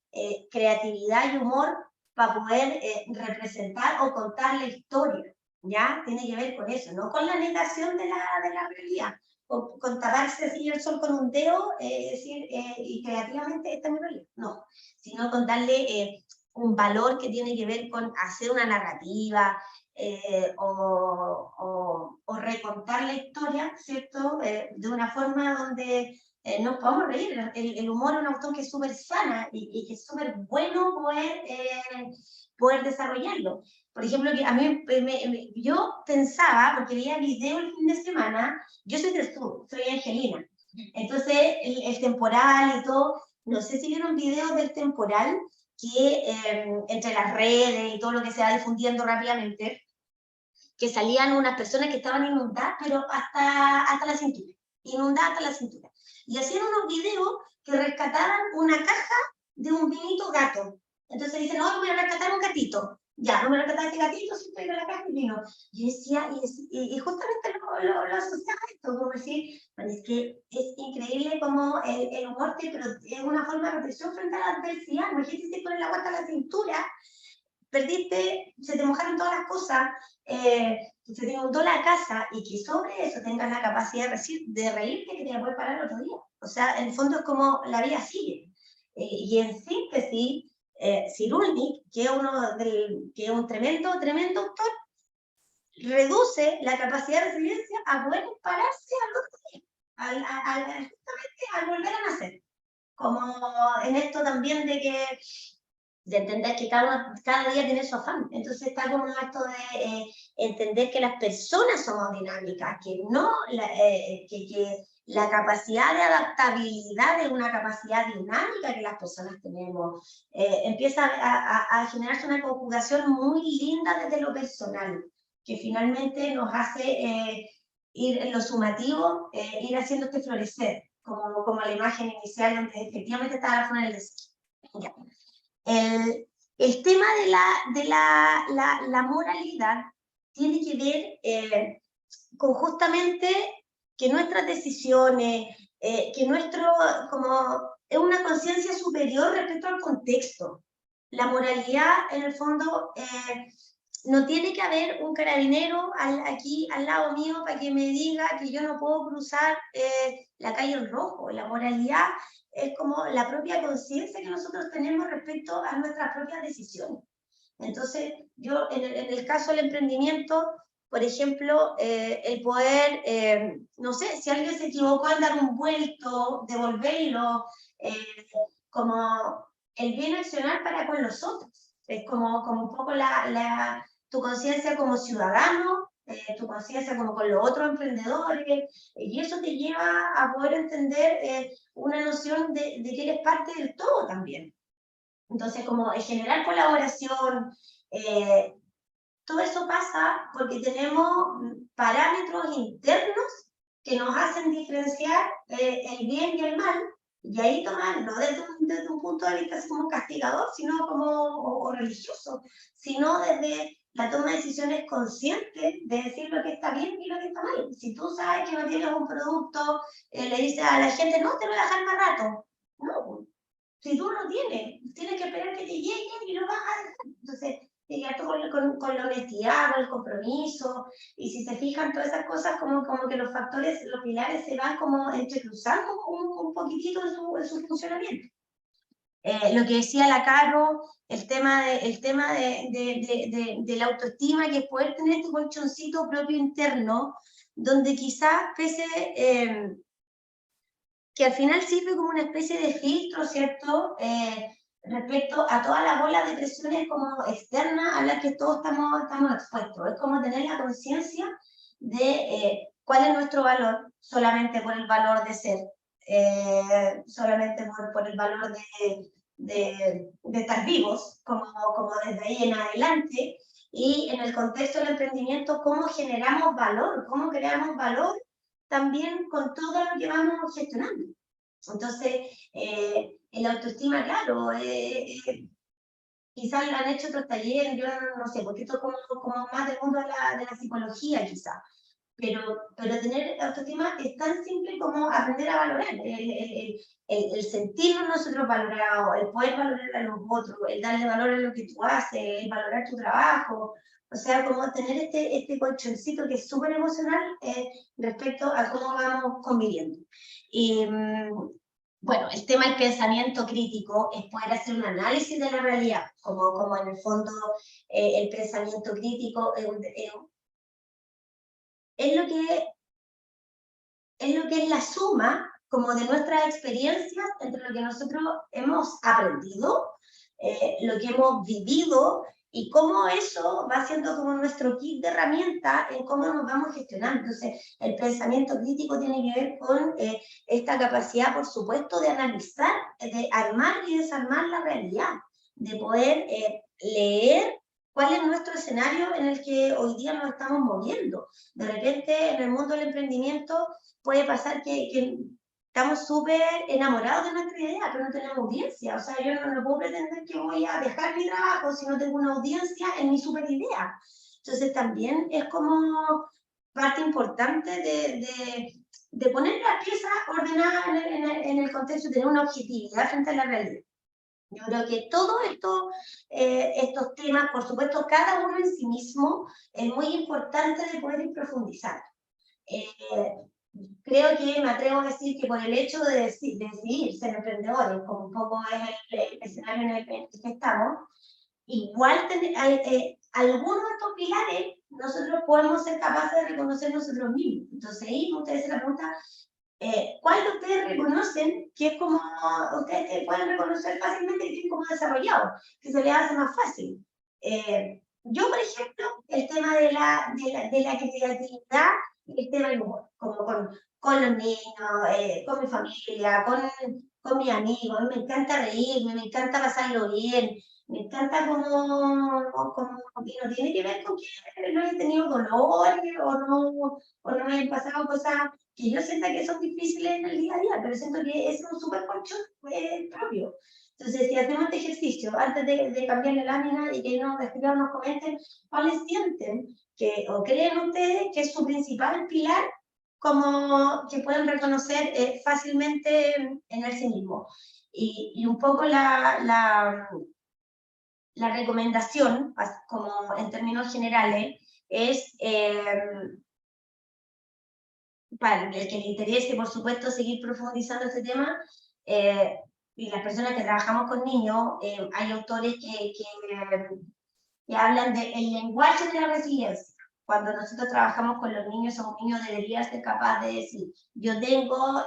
creatividad y humor para poder representar o contar la historia. ¿Ya? Tiene que ver con eso, no con la negación de la realidad, con taparse así el sol con un dedo, decir, y creativamente esta es mi realidad, no, sino con darle un valor que tiene que ver con hacer una narrativa o recontar la historia, ¿cierto? De una forma donde nos podamos reír. El humor es una cuestión que es súper sana y que es súper bueno poder desarrollarlo. Por ejemplo, que a mí, yo pensaba, porque veía video el fin de semana, yo soy del sur, soy angelina, entonces el temporal y todo, no sé si vieron videos del temporal, que entre las redes y todo lo que se va difundiendo rápidamente, que salían unas personas que estaban inundadas, pero hasta la cintura, inundadas hasta la cintura. Y hacían unos videos que rescataban una caja de un vinito gato. Entonces dicen, no, voy a rescatar un gatito. Ya, no me rescataste este gatito, si estoy en la caja y vino. Yo decía, y justamente lo asociaba a esto, como decir, bueno, es que es increíble como el humor pero es una forma de protección frente a la adversidad. Imagínate si pones la guata a la cintura, perdiste, se te mojaron todas las cosas, se te inundó la casa y que sobre eso tengas la capacidad de reírte que te la puedes parar otro día. O sea, en el fondo es como la vida sigue. Y en síntesis, Cyrulnik, que es un tremendo autor, reduce la capacidad de resiliencia a poder pararse al otro día, justamente al volver a nacer. Como en esto también de entender que cada día tiene su afán. Entonces está como esto de entender que las personas somos dinámicas, que no que la capacidad de adaptabilidad es una capacidad dinámica que las personas tenemos. Empieza a generarse una conjugación muy linda desde lo personal, que finalmente nos hace ir en lo sumativo, ir haciendo este florecer, como la imagen inicial donde efectivamente estaba la zona del desierto. El tema de la moralidad tiene que ver con justamente que nuestras decisiones, que es una conciencia superior respecto al contexto. La moralidad, en el fondo, no tiene que haber un carabinero aquí al lado mío para que me diga que yo no puedo cruzar la calle en rojo. La moralidad es como la propia conciencia que nosotros tenemos respecto a nuestras propias decisiones. Entonces, yo en el caso del emprendimiento, por ejemplo, el poder, no sé, si alguien se equivocó en dar un vuelto, devolverlo, como el bien accionar para con los otros. Es como un poco tu conciencia como ciudadano, tu conciencia como con los otros emprendedores, y eso te lleva a poder entender una noción de que eres parte del todo también. Entonces, como en generar colaboración, todo eso pasa porque tenemos parámetros internos que nos hacen diferenciar el bien y el mal, y ahí tomar, no desde un punto de vista así como castigador, sino como o religioso, sino desde la toma de decisiones conscientes de decir lo que está bien y lo que está mal. Si tú sabes que no tienes un producto, le dices a la gente, no, te lo voy a dejar más rato. No, si tú no tienes que esperar que te lleguen y lo vas a dejar. Entonces, llegar con la honestidad, con el compromiso, y si se fijan todas esas cosas, como que los factores, los pilares se van como entrecruzando un poquitito en su funcionamiento. Lo que decía la Caro, el tema de la autoestima, que es poder tener este colchoncito propio interno, donde quizás pese... que al final sirve como una especie de filtro, ¿cierto? Respecto a toda la bola de presiones como externas a las que todos estamos expuestos. Es como tener la conciencia de cuál es nuestro valor, solamente por el valor de ser, solamente por el valor de estar vivos, como desde ahí en adelante, y en el contexto del emprendimiento, cómo generamos valor, cómo creamos valor también con todo lo que vamos gestionando. Entonces, el autoestima, claro, quizás lo han hecho otros talleres, yo no sé, porque esto es como más del mundo de la psicología, quizás. Pero tener autoestima es tan simple como aprender a valorar, el sentirnos nosotros valorados, el poder valorar a los otros, el darle valor a lo que tú haces, el valorar tu trabajo, o sea, como tener este colchoncito que es súper emocional respecto a cómo vamos conviviendo. Y bueno, el tema del pensamiento crítico es poder hacer un análisis de la realidad, como en el fondo el pensamiento crítico es lo que es la suma como de nuestras experiencias entre lo que nosotros hemos aprendido, lo que hemos vivido y cómo eso va siendo como nuestro kit de herramientas en cómo nos vamos gestionando. Entonces, el pensamiento crítico tiene que ver con esta capacidad, por supuesto, de analizar, de armar y desarmar la realidad, de poder leer cuál es nuestro escenario en el que hoy día nos estamos moviendo. De repente, en el mundo del emprendimiento, puede pasar que estamos súper enamorados de nuestra idea, pero no tenemos audiencia. O sea, yo no puedo pretender que voy a dejar mi trabajo si no tengo una audiencia en mi súper idea. Entonces, también es como parte importante de poner las piezas ordenadas en el contexto, de tener una objetividad frente a la realidad. Yo creo que todos estos temas, por supuesto, cada uno en sí mismo, es muy importante de poder ir profundizando. Creo que me atrevo a decir que por el hecho de decidir ser emprendedores, como un poco es el escenario en el que estamos, igual algunos de estos pilares nosotros podemos ser capaces de reconocer nosotros mismos. Entonces ahí ustedes se la pregunta, ¿cuál de ustedes reconocen que es como ustedes pueden reconocer fácilmente que es como desarrollado, que se les hace más fácil? Yo, por ejemplo, el tema de la creatividad y el tema del humor, como con los niños, con mi familia, con mis amigos, me encanta reírme, me encanta pasarlo bien, me encanta como y no tiene que ver con que no he tenido dolores o no me han pasado cosas que yo sienta que son difíciles en el día a día, pero siento que es un súper colchón propio. Entonces, si hacemos este ejercicio, antes de cambiar la lámina y que nos escriban, nos comenten cuáles sienten o creen ustedes que es su principal pilar como que pueden reconocer fácilmente en el sí mismo. Y un poco la recomendación, como en términos generales, es para el que le interese, por supuesto, seguir profundizando este tema, y las personas que trabajamos con niños, hay autores que hablan del lenguaje de la resiliencia. Cuando nosotros trabajamos con los niños, un niño debería ser capaz de decir, yo tengo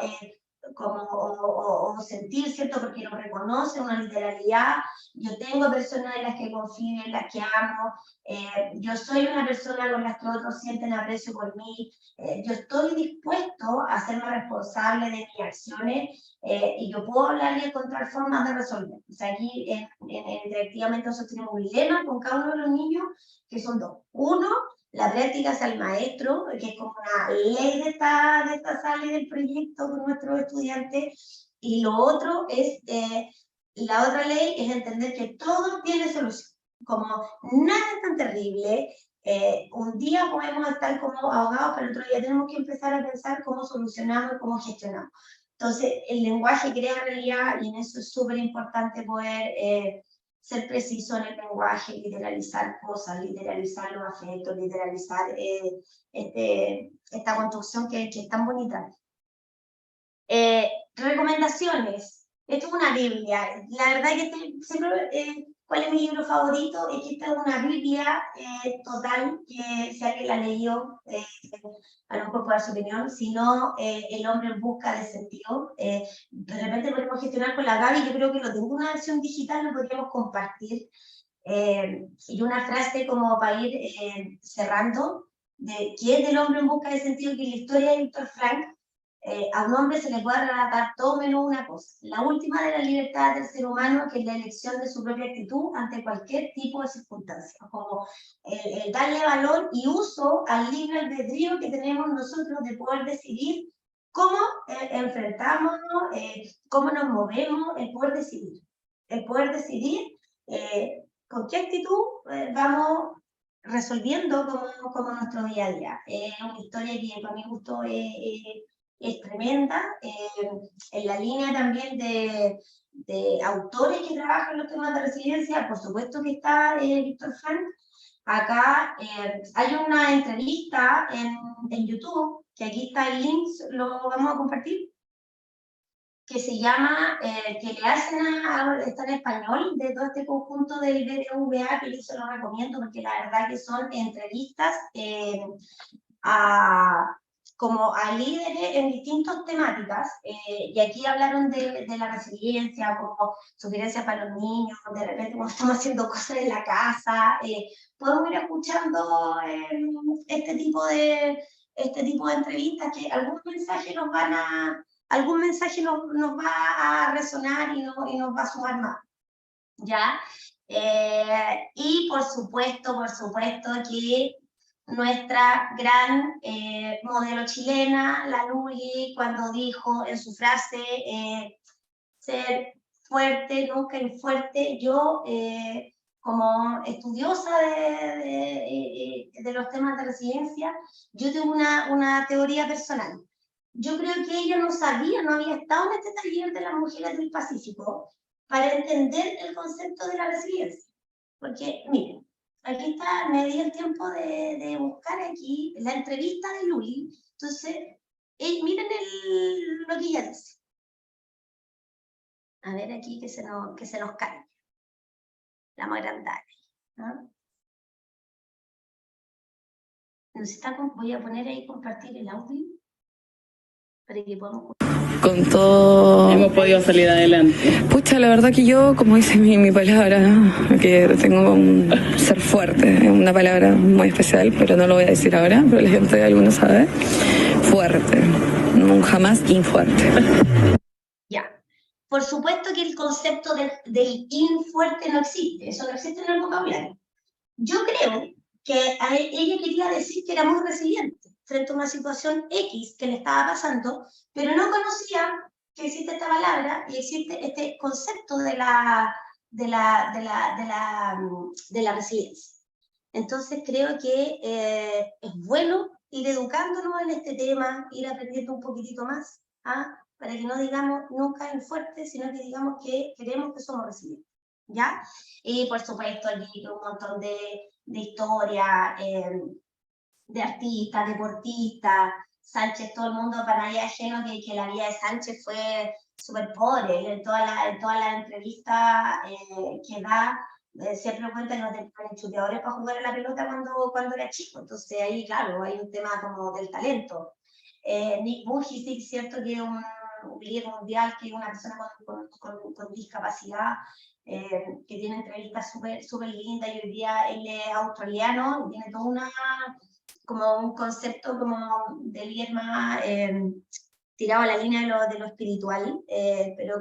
o sentir, ¿cierto? Porque lo reconoce, una literalidad, yo tengo personas en las que confío, en las que amo, yo soy una persona con las que otros sienten aprecio por mí, yo estoy dispuesto a hacerme responsable de mis acciones y yo puedo hablar y encontrar formas de resolver. O sea, aquí interactivamente nosotros tenemos un lema con cada uno de los niños, que son dos. Uno, la práctica hacia el maestro, que es como una ley de esta sala y del proyecto con nuestros estudiantes. Y lo otro es, la otra ley es entender que todo tiene solución. Como nada es tan terrible, un día podemos estar como ahogados, pero otro día tenemos que empezar a pensar cómo solucionamos y cómo gestionamos. Entonces, el lenguaje crea realidad y en eso es súper importante poder ser preciso en el lenguaje, literalizar cosas, literalizar los afectos, literalizar esta construcción que es tan bonita. Recomendaciones. Esto es una Biblia. La verdad que siempre, ¿cuál es mi libro favorito? Es que esta es una Biblia total, que si alguien la leyó, a lo mejor puede dar su opinión, si no, El hombre en busca de sentido. De repente podemos gestionar con la Gaby, yo creo que lo tengo una versión digital, lo podríamos compartir. Y una frase como para ir cerrando, que es del hombre en busca de sentido, que es la historia de Víctor Frank, a un hombre se le puede relatar todo menos una cosa. La última de las libertades del ser humano, que es la elección de su propia actitud ante cualquier tipo de circunstancia, como el darle valor y uso al libre albedrío que tenemos nosotros de poder decidir cómo enfrentamos, cómo nos movemos, el poder decidir. El poder decidir con qué actitud vamos resolviendo como nuestro día a día. Es una historia que para mi gusto es tremenda, en la línea también de autores que trabajan los temas de resiliencia, por supuesto que está Víctor Frank. Acá hay una entrevista en YouTube, que aquí está el link, lo vamos a compartir, que se llama, que le hacen está en español, de todo este conjunto del BBVA, que yo se lo recomiendo, porque la verdad que son entrevistas como a líderes en distintas temáticas, y aquí hablaron de la resiliencia, como sugerencias para los niños, de repente cuando estamos haciendo cosas en la casa, podemos ir escuchando este tipo de entrevistas, que algún mensaje nos va a resonar y nos va a sumar más, ¿ya? Y por supuesto que nuestra gran modelo chilena, la Luli, cuando dijo en su frase, ser fuerte, nunca infuerte, yo como estudiosa de los temas de resiliencia, yo tengo una teoría personal. Yo creo que ella no había estado en este taller de las mujeres del Pacífico para entender el concepto de la resiliencia. Porque, miren, aquí está, me di el tiempo de buscar aquí la entrevista de Luli. Entonces, miren lo que ella dice. A ver aquí que se nos cae. La más grande. ¿No? Voy a poner ahí, compartir el audio para que podamos... Con todo hemos podido salir adelante. Pucha, la verdad que yo, como dice mi palabra, que tengo un ser fuerte, es una palabra muy especial, pero no lo voy a decir ahora, pero la gente, alguno sabe, fuerte, jamás infuerte. Ya, por supuesto que el concepto del infuerte no existe, eso no existe en el vocabulario. Yo creo que ella quería decir que era muy resiliente frente a una situación X que le estaba pasando, pero no conocía que existe esta palabra y existe este concepto de la resiliencia. Entonces creo que es bueno ir educándonos en este tema, ir aprendiendo un poquitito más, para que no digamos nunca en fuerte, sino que digamos que queremos que somos resilientes, ¿ya? Y por supuesto allí un montón de historia, de artistas, deportistas, Sánchez, todo el mundo para allá ajeno que la vida de Sánchez fue súper pobre, en toda la entrevista que da, siempre cuenta que no tenían chuteadores para jugar a la pelota cuando era chico, entonces ahí claro, hay un tema como del talento. Nick Vujicic, cierto que es un líder mundial, que es una persona con discapacidad, que tiene entrevistas súper lindas, y hoy día él es australiano y tiene toda como un concepto como de líder más tirado a la línea de lo espiritual, pero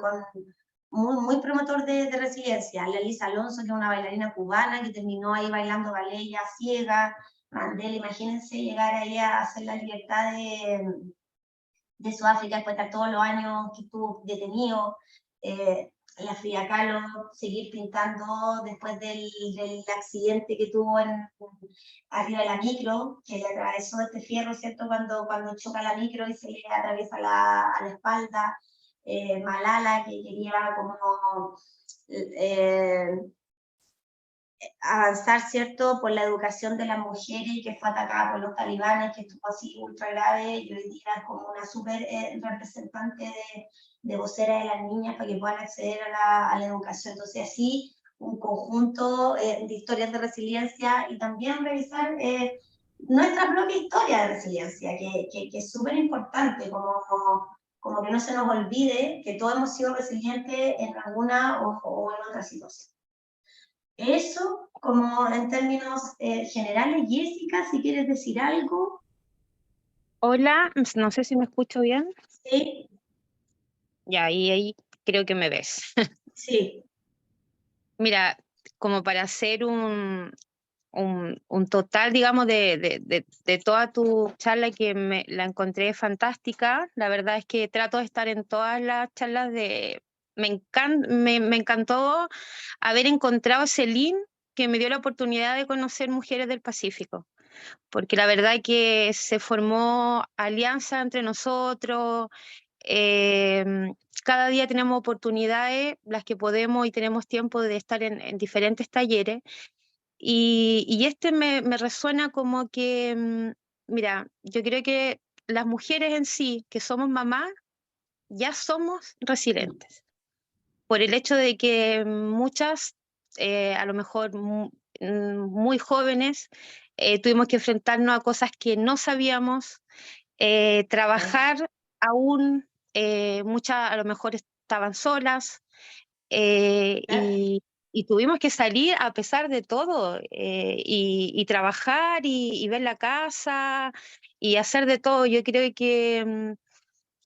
muy promotor de resiliencia. La Lisa Alonso, que es una bailarina cubana que terminó ahí bailando ballet ya ciega. Mandela, imagínense llegar ahí a hacer la libertad de Sudáfrica después de estar todos los años que estuvo detenido. La Frida Kahlo, seguir pintando después del accidente que tuvo arriba de la micro, que le atravesó este fierro, ¿cierto? Cuando choca la micro y se le atraviesa a la espalda. Malala, que quería como avanzar, ¿cierto?, por la educación de las mujeres, que fue atacada por los talibanes, que estuvo así ultra grave, y hoy día es como una súper representante de vocera de las niñas para que puedan acceder a la educación. Entonces así, un conjunto de historias de resiliencia, y también revisar nuestra propia historia de resiliencia, que es súper importante, como que no se nos olvide que todos hemos sido resilientes en alguna o en otra situación. Eso, como en términos generales. Jessica, si quieres decir algo. Hola, no sé si me escucho bien. Sí, Ya, ahí creo que me ves. sí. Mira, como para hacer un total, digamos, de toda tu charla que la encontré fantástica. La verdad es que trato de estar en todas las charlas me encantó haber encontrado ese link que me dio la oportunidad de conocer mujeres del Pacífico, porque la verdad que se formó alianza entre nosotros. eh, Cada día tenemos oportunidades, las que podemos y tenemos tiempo de estar en diferentes talleres. Y este me resuena como que, mira, yo creo que las mujeres en sí, que somos mamás, ya somos resilientes. Por el hecho de que muchas, a lo mejor muy jóvenes, tuvimos que enfrentarnos a cosas que no sabíamos, trabajar aún, muchas a lo mejor estaban solas, y tuvimos que salir a pesar de todo, y trabajar y ver la casa y hacer de todo. Yo creo que,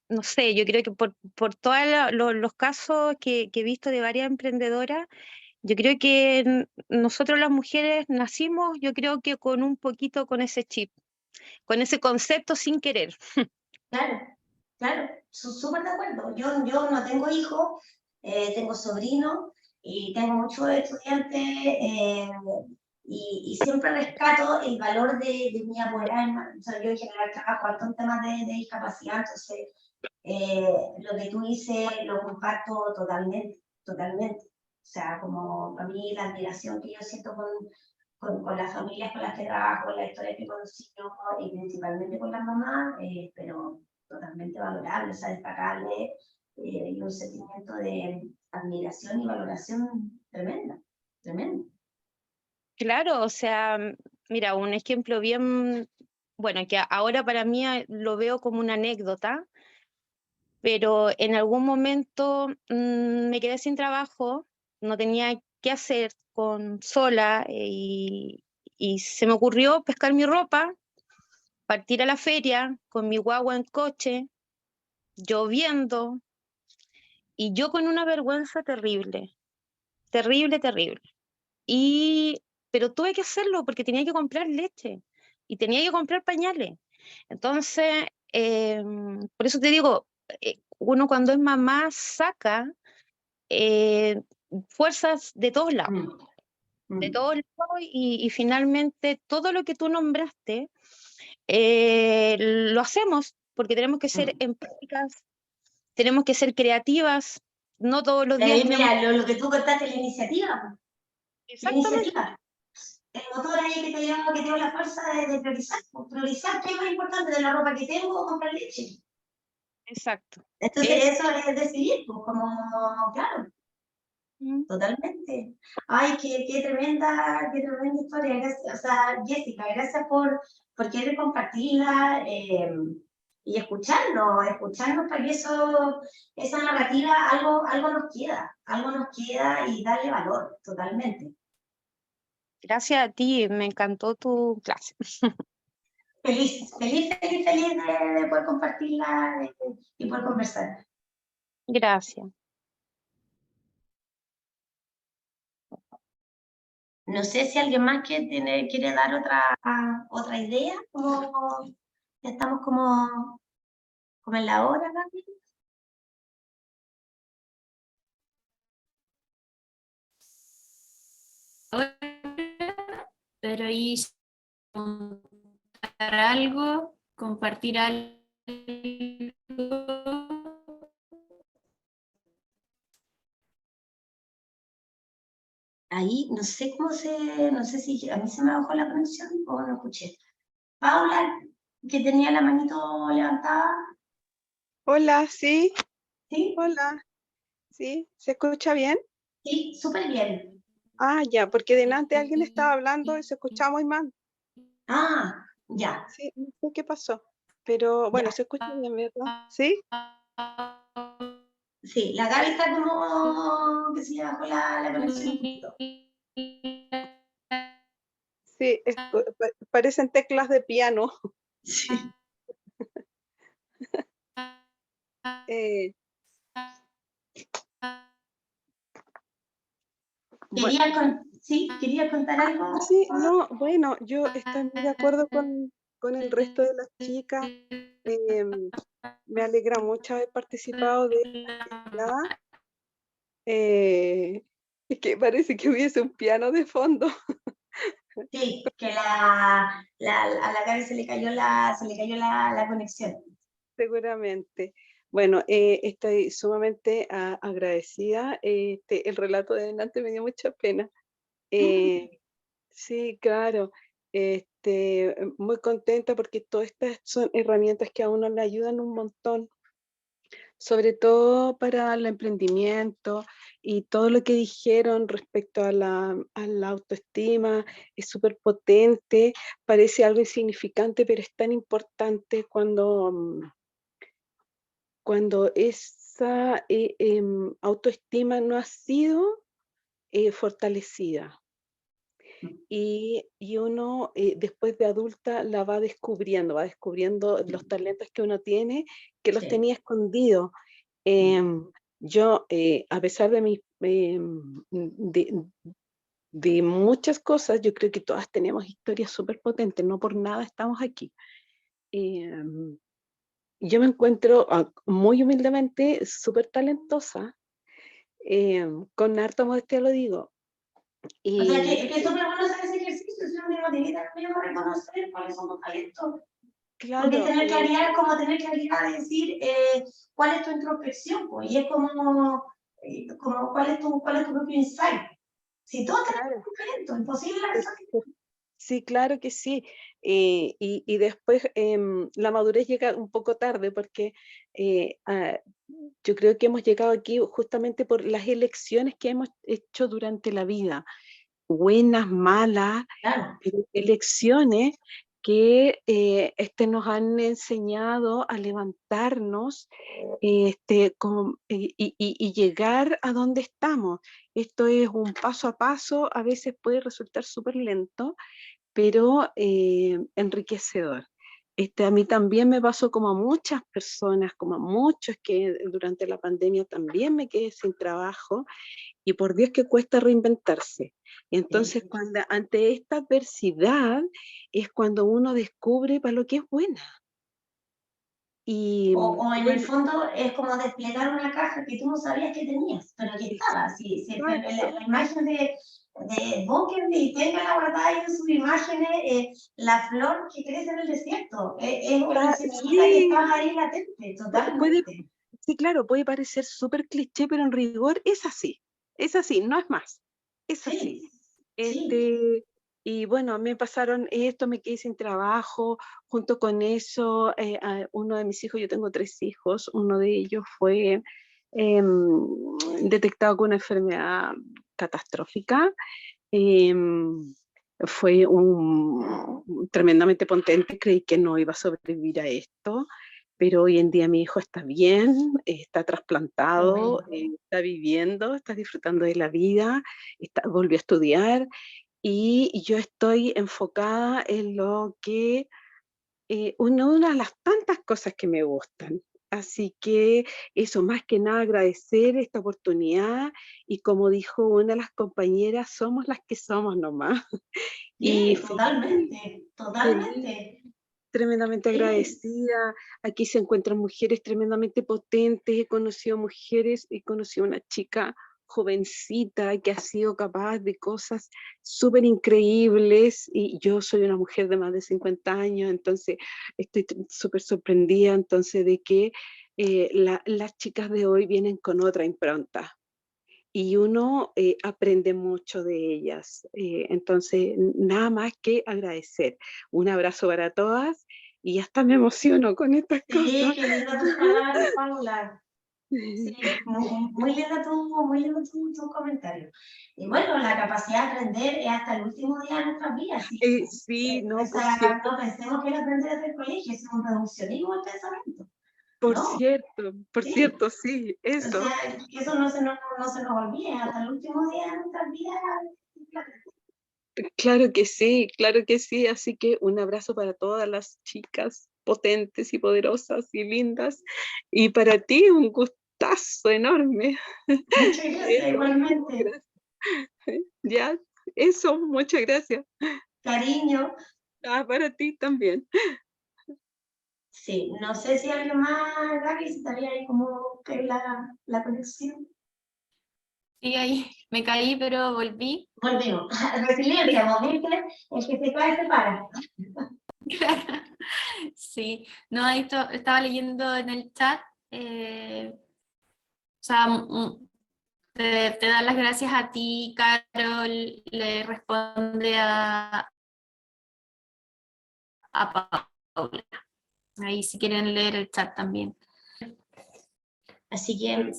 no sé, yo creo que por todos los casos que he visto de varias emprendedoras, yo creo que nosotros las mujeres nacimos, yo creo que con un poquito con ese chip, con ese concepto sin querer. Claro, claro, súper de acuerdo. Yo no tengo hijos, tengo sobrinos y tengo muchos estudiantes y siempre rescato el valor de mi apoderada. O sea, yo en general trabajo harto en temas de discapacidad, entonces lo que tú dices lo comparto totalmente, totalmente. O sea, como a mí la admiración que yo siento con las familias con las que trabajo, con la historia que conocí yo, y principalmente con las mamás, pero totalmente valorable, o sea, destacable, y un sentimiento de admiración y valoración tremenda, tremenda. Claro, o sea, mira, un ejemplo bien, bueno, que ahora para mí lo veo como una anécdota, pero en algún momento me quedé sin trabajo, no tenía qué hacer sola, y se me ocurrió pescar mi ropa, partir a la feria con mi guagua en coche, lloviendo, y yo con una vergüenza terrible, terrible, terrible. Pero tuve que hacerlo porque tenía que comprar leche y tenía que comprar pañales. Entonces, por eso te digo, uno cuando es mamá saca fuerzas de todos lados, de todos lados, y finalmente todo lo que tú nombraste lo hacemos porque tenemos que ser empáticas, tenemos que ser creativas, no todos los días tenemos... Mira, lo que tú contaste, la iniciativa, la Exactamente, iniciativa. El motor ahí que te dio la fuerza de priorizar, pues, priorizar qué es más importante de la ropa que tengo o comprar leche. exacto. Entonces eso es decidir, pues como, claro, Mm. totalmente. Ay, qué tremenda historia. Gracias, o sea, Jessica, gracias por querer compartirla y escucharnos para que esa narrativa algo nos queda y darle valor, totalmente. Gracias a ti, me encantó tu clase. Feliz de poder compartirla y poder conversar. Gracias. No sé si alguien más quiere dar otra idea, como ya estamos como en la hora, Gaby. Pero ahí contar algo, compartir algo. Ahí no sé no sé si a mí se me bajó la conexión o no escuché. Paula, que tenía la manito levantada, Hola, sí, ¿sí? hola, sí, ¿se escucha bien? Sí, súper bien. Ah, ya, porque delante alguien estaba hablando y se escuchaba muy mal. Ah, ya, Sí, no sé qué pasó, pero bueno, ya. se escucha bien, ¿verdad? Sí, Sí, la Gaby está como que se le bajó la conexión un poquito. sí, parecen teclas de piano. Sí. Eh, bueno, Sí, quería contar algo. sí, no, bueno, yo estoy muy de acuerdo con el resto de las chicas. Me alegra mucho haber participado de esta actividad. Es que parece que hubiese un piano de fondo. Sí, que a la Gaby se le cayó la conexión. Seguramente. Bueno, estoy sumamente agradecida. El relato de adelante me dio mucha pena. Eh, sí, claro. Muy contenta porque todas estas son herramientas que a uno le ayudan un montón, sobre todo para el emprendimiento y todo lo que dijeron respecto a la autoestima es súper potente, parece algo insignificante, pero es tan importante cuando esa autoestima no ha sido fortalecida. Y uno después de adulta la va descubriendo los talentos que uno tiene, que los Sí. tenía escondidos. Yo, a pesar de de muchas cosas, yo creo que todas tenemos historias súper potentes, no por nada estamos aquí. Em, yo me encuentro muy humildemente súper talentosa, con harta modestia lo digo. O sea, Y que es súper bueno hacer ese ejercicio, si uno tiene que también reconocer cuáles son tus talentos. Porque claro, tener claridad es como tener claridad de decir cuál es tu introspección, pues, y es como cuál es tu propio insight. Si todos tenemos claro. un talento, imposible la persona. Sí, claro que sí. Y después la madurez llega un poco tarde porque yo creo que hemos llegado aquí justamente por las elecciones que hemos hecho durante la vida, buenas, malas, Claro. pero elecciones que nos han enseñado a levantarnos y llegar a donde estamos. Esto es un paso a paso, a veces puede resultar súper lento, pero enriquecedor. A mí también me pasó como a muchas personas, como a muchos que durante la pandemia también me quedé sin trabajo y por Dios que cuesta reinventarse. Entonces, Sí. cuando ante esta adversidad es cuando uno descubre para lo que es buena. Y O en el bueno, fondo es como desplegar una caja que tú no sabías que tenías, pero que estaba. Sí, sí, exacto, la imagen de Buckerby, tenga la guardada ahí en sus imágenes, la flor que crece en el desierto, es una semillita que sí, está ahí latente, puede, totalmente. sí, claro, puede parecer súper cliché, pero en rigor es así, no es más, es así. Sí, sí. Este, y bueno, me pasaron esto, me quedé sin trabajo, junto con eso, uno de mis hijos, yo tengo 3 hijos, uno de ellos fue detectado con una enfermedad catastrófica, em, fue tremendamente potente, creí que no iba a sobrevivir a esto, pero hoy en día mi hijo está bien, está Qué trasplantado, bueno. está viviendo, está disfrutando de la vida, volvió a estudiar y yo estoy enfocada en lo que, una de las tantas cosas que me gustan. Así que eso, más que nada agradecer esta oportunidad y como dijo una de las compañeras, somos las que somos nomás. Y Sí, feliz, totalmente, feliz, totalmente. tremendamente Sí, agradecida. Aquí se encuentran mujeres tremendamente potentes. He conocido una chica jovencita que ha sido capaz de cosas súper increíbles y yo soy una mujer de más de 50 años, entonces estoy súper sorprendida entonces de que las chicas de hoy vienen con otra impronta y uno aprende mucho de ellas. Entonces, nada más que agradecer. Un abrazo para todas y hasta me emociono con estas sí, cosas. qué linda tus palabras, Paula. Sí, muy lindo tu comentario. Y bueno, la capacidad de aprender es hasta el último día de nuestras vidas. Sí. Sí, O no, por sea, cierto, no pensemos que el aprender desde el colegio es un reduccionismo del pensamiento. por No, cierto, por sí. cierto, sí, O eso. sea, que eso no se nos olvide hasta el último día de nuestras vidas. Claro que sí, así que un abrazo para todas las chicas. potentes y poderosas y lindas. Y para ti un gustazo enorme. Muchas gracias, igualmente. Gracias. Ya, eso, muchas gracias. Cariño. Para ti también. Sí, no sé si alguien más, Gaby, si estaría ahí como que la conexión. Sí, ahí me caí, pero volví. Volvimos. Resiliencia, ¿viste? El que se cae se para. Sí, no, ahí estaba leyendo en el chat, o sea, te da las gracias a ti, Carol, le responde a Paula. Ahí si quieren leer el chat también. Así que,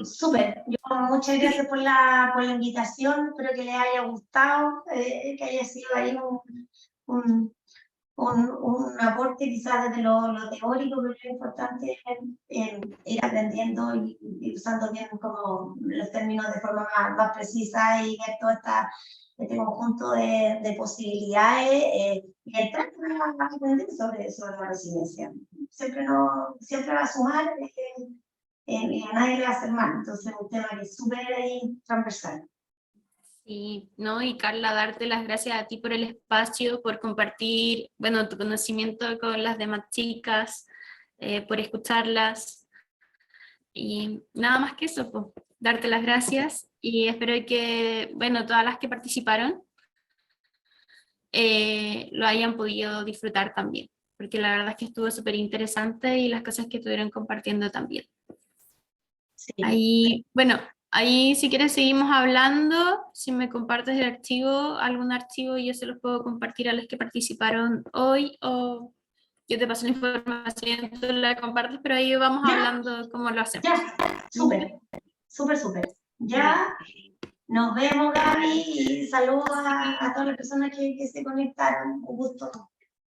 súper. Muchas gracias por la invitación. Espero que les haya gustado, que haya sido ahí un aporte quizás desde lo teórico, pero lo importante es ir aprendiendo y usando bien como los términos de forma más precisa y ver todo este conjunto de posibilidades y entrar a aprender sobre la resiliencia. Siempre va a sumar y a nadie le va a hacer mal, entonces es un tema que es súper transversal. Sí, ¿no? Y Carla, darte las gracias a ti por el espacio, por compartir, bueno, tu conocimiento con las demás chicas, por escucharlas. Y nada más que eso, pues, darte las gracias y espero que, bueno, todas las que participaron lo hayan podido disfrutar también, porque la verdad es que estuvo súper interesante y las cosas que estuvieron compartiendo también. Sí. Ahí, bueno, ahí si quieres seguimos hablando, si me compartes el archivo, algún archivo, yo se los puedo compartir a los que participaron hoy o yo te paso la información, tú la compartes, pero ahí vamos hablando cómo lo hacemos. Ya, súper. Ya, nos vemos, Gaby, y saludos a todas las personas que se conectaron. Un gusto.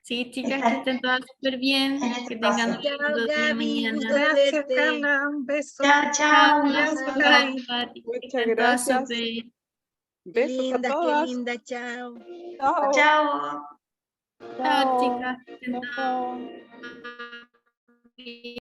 Sí, chicas, que estén todas súper bien, que tengan un lindo día mañana. Gracias, Carla, un beso. Chao. Gracias, Gaby. Muchas gracias. Besos a todas. Qué linda, chao. Chao. Chao, chicas. Chao.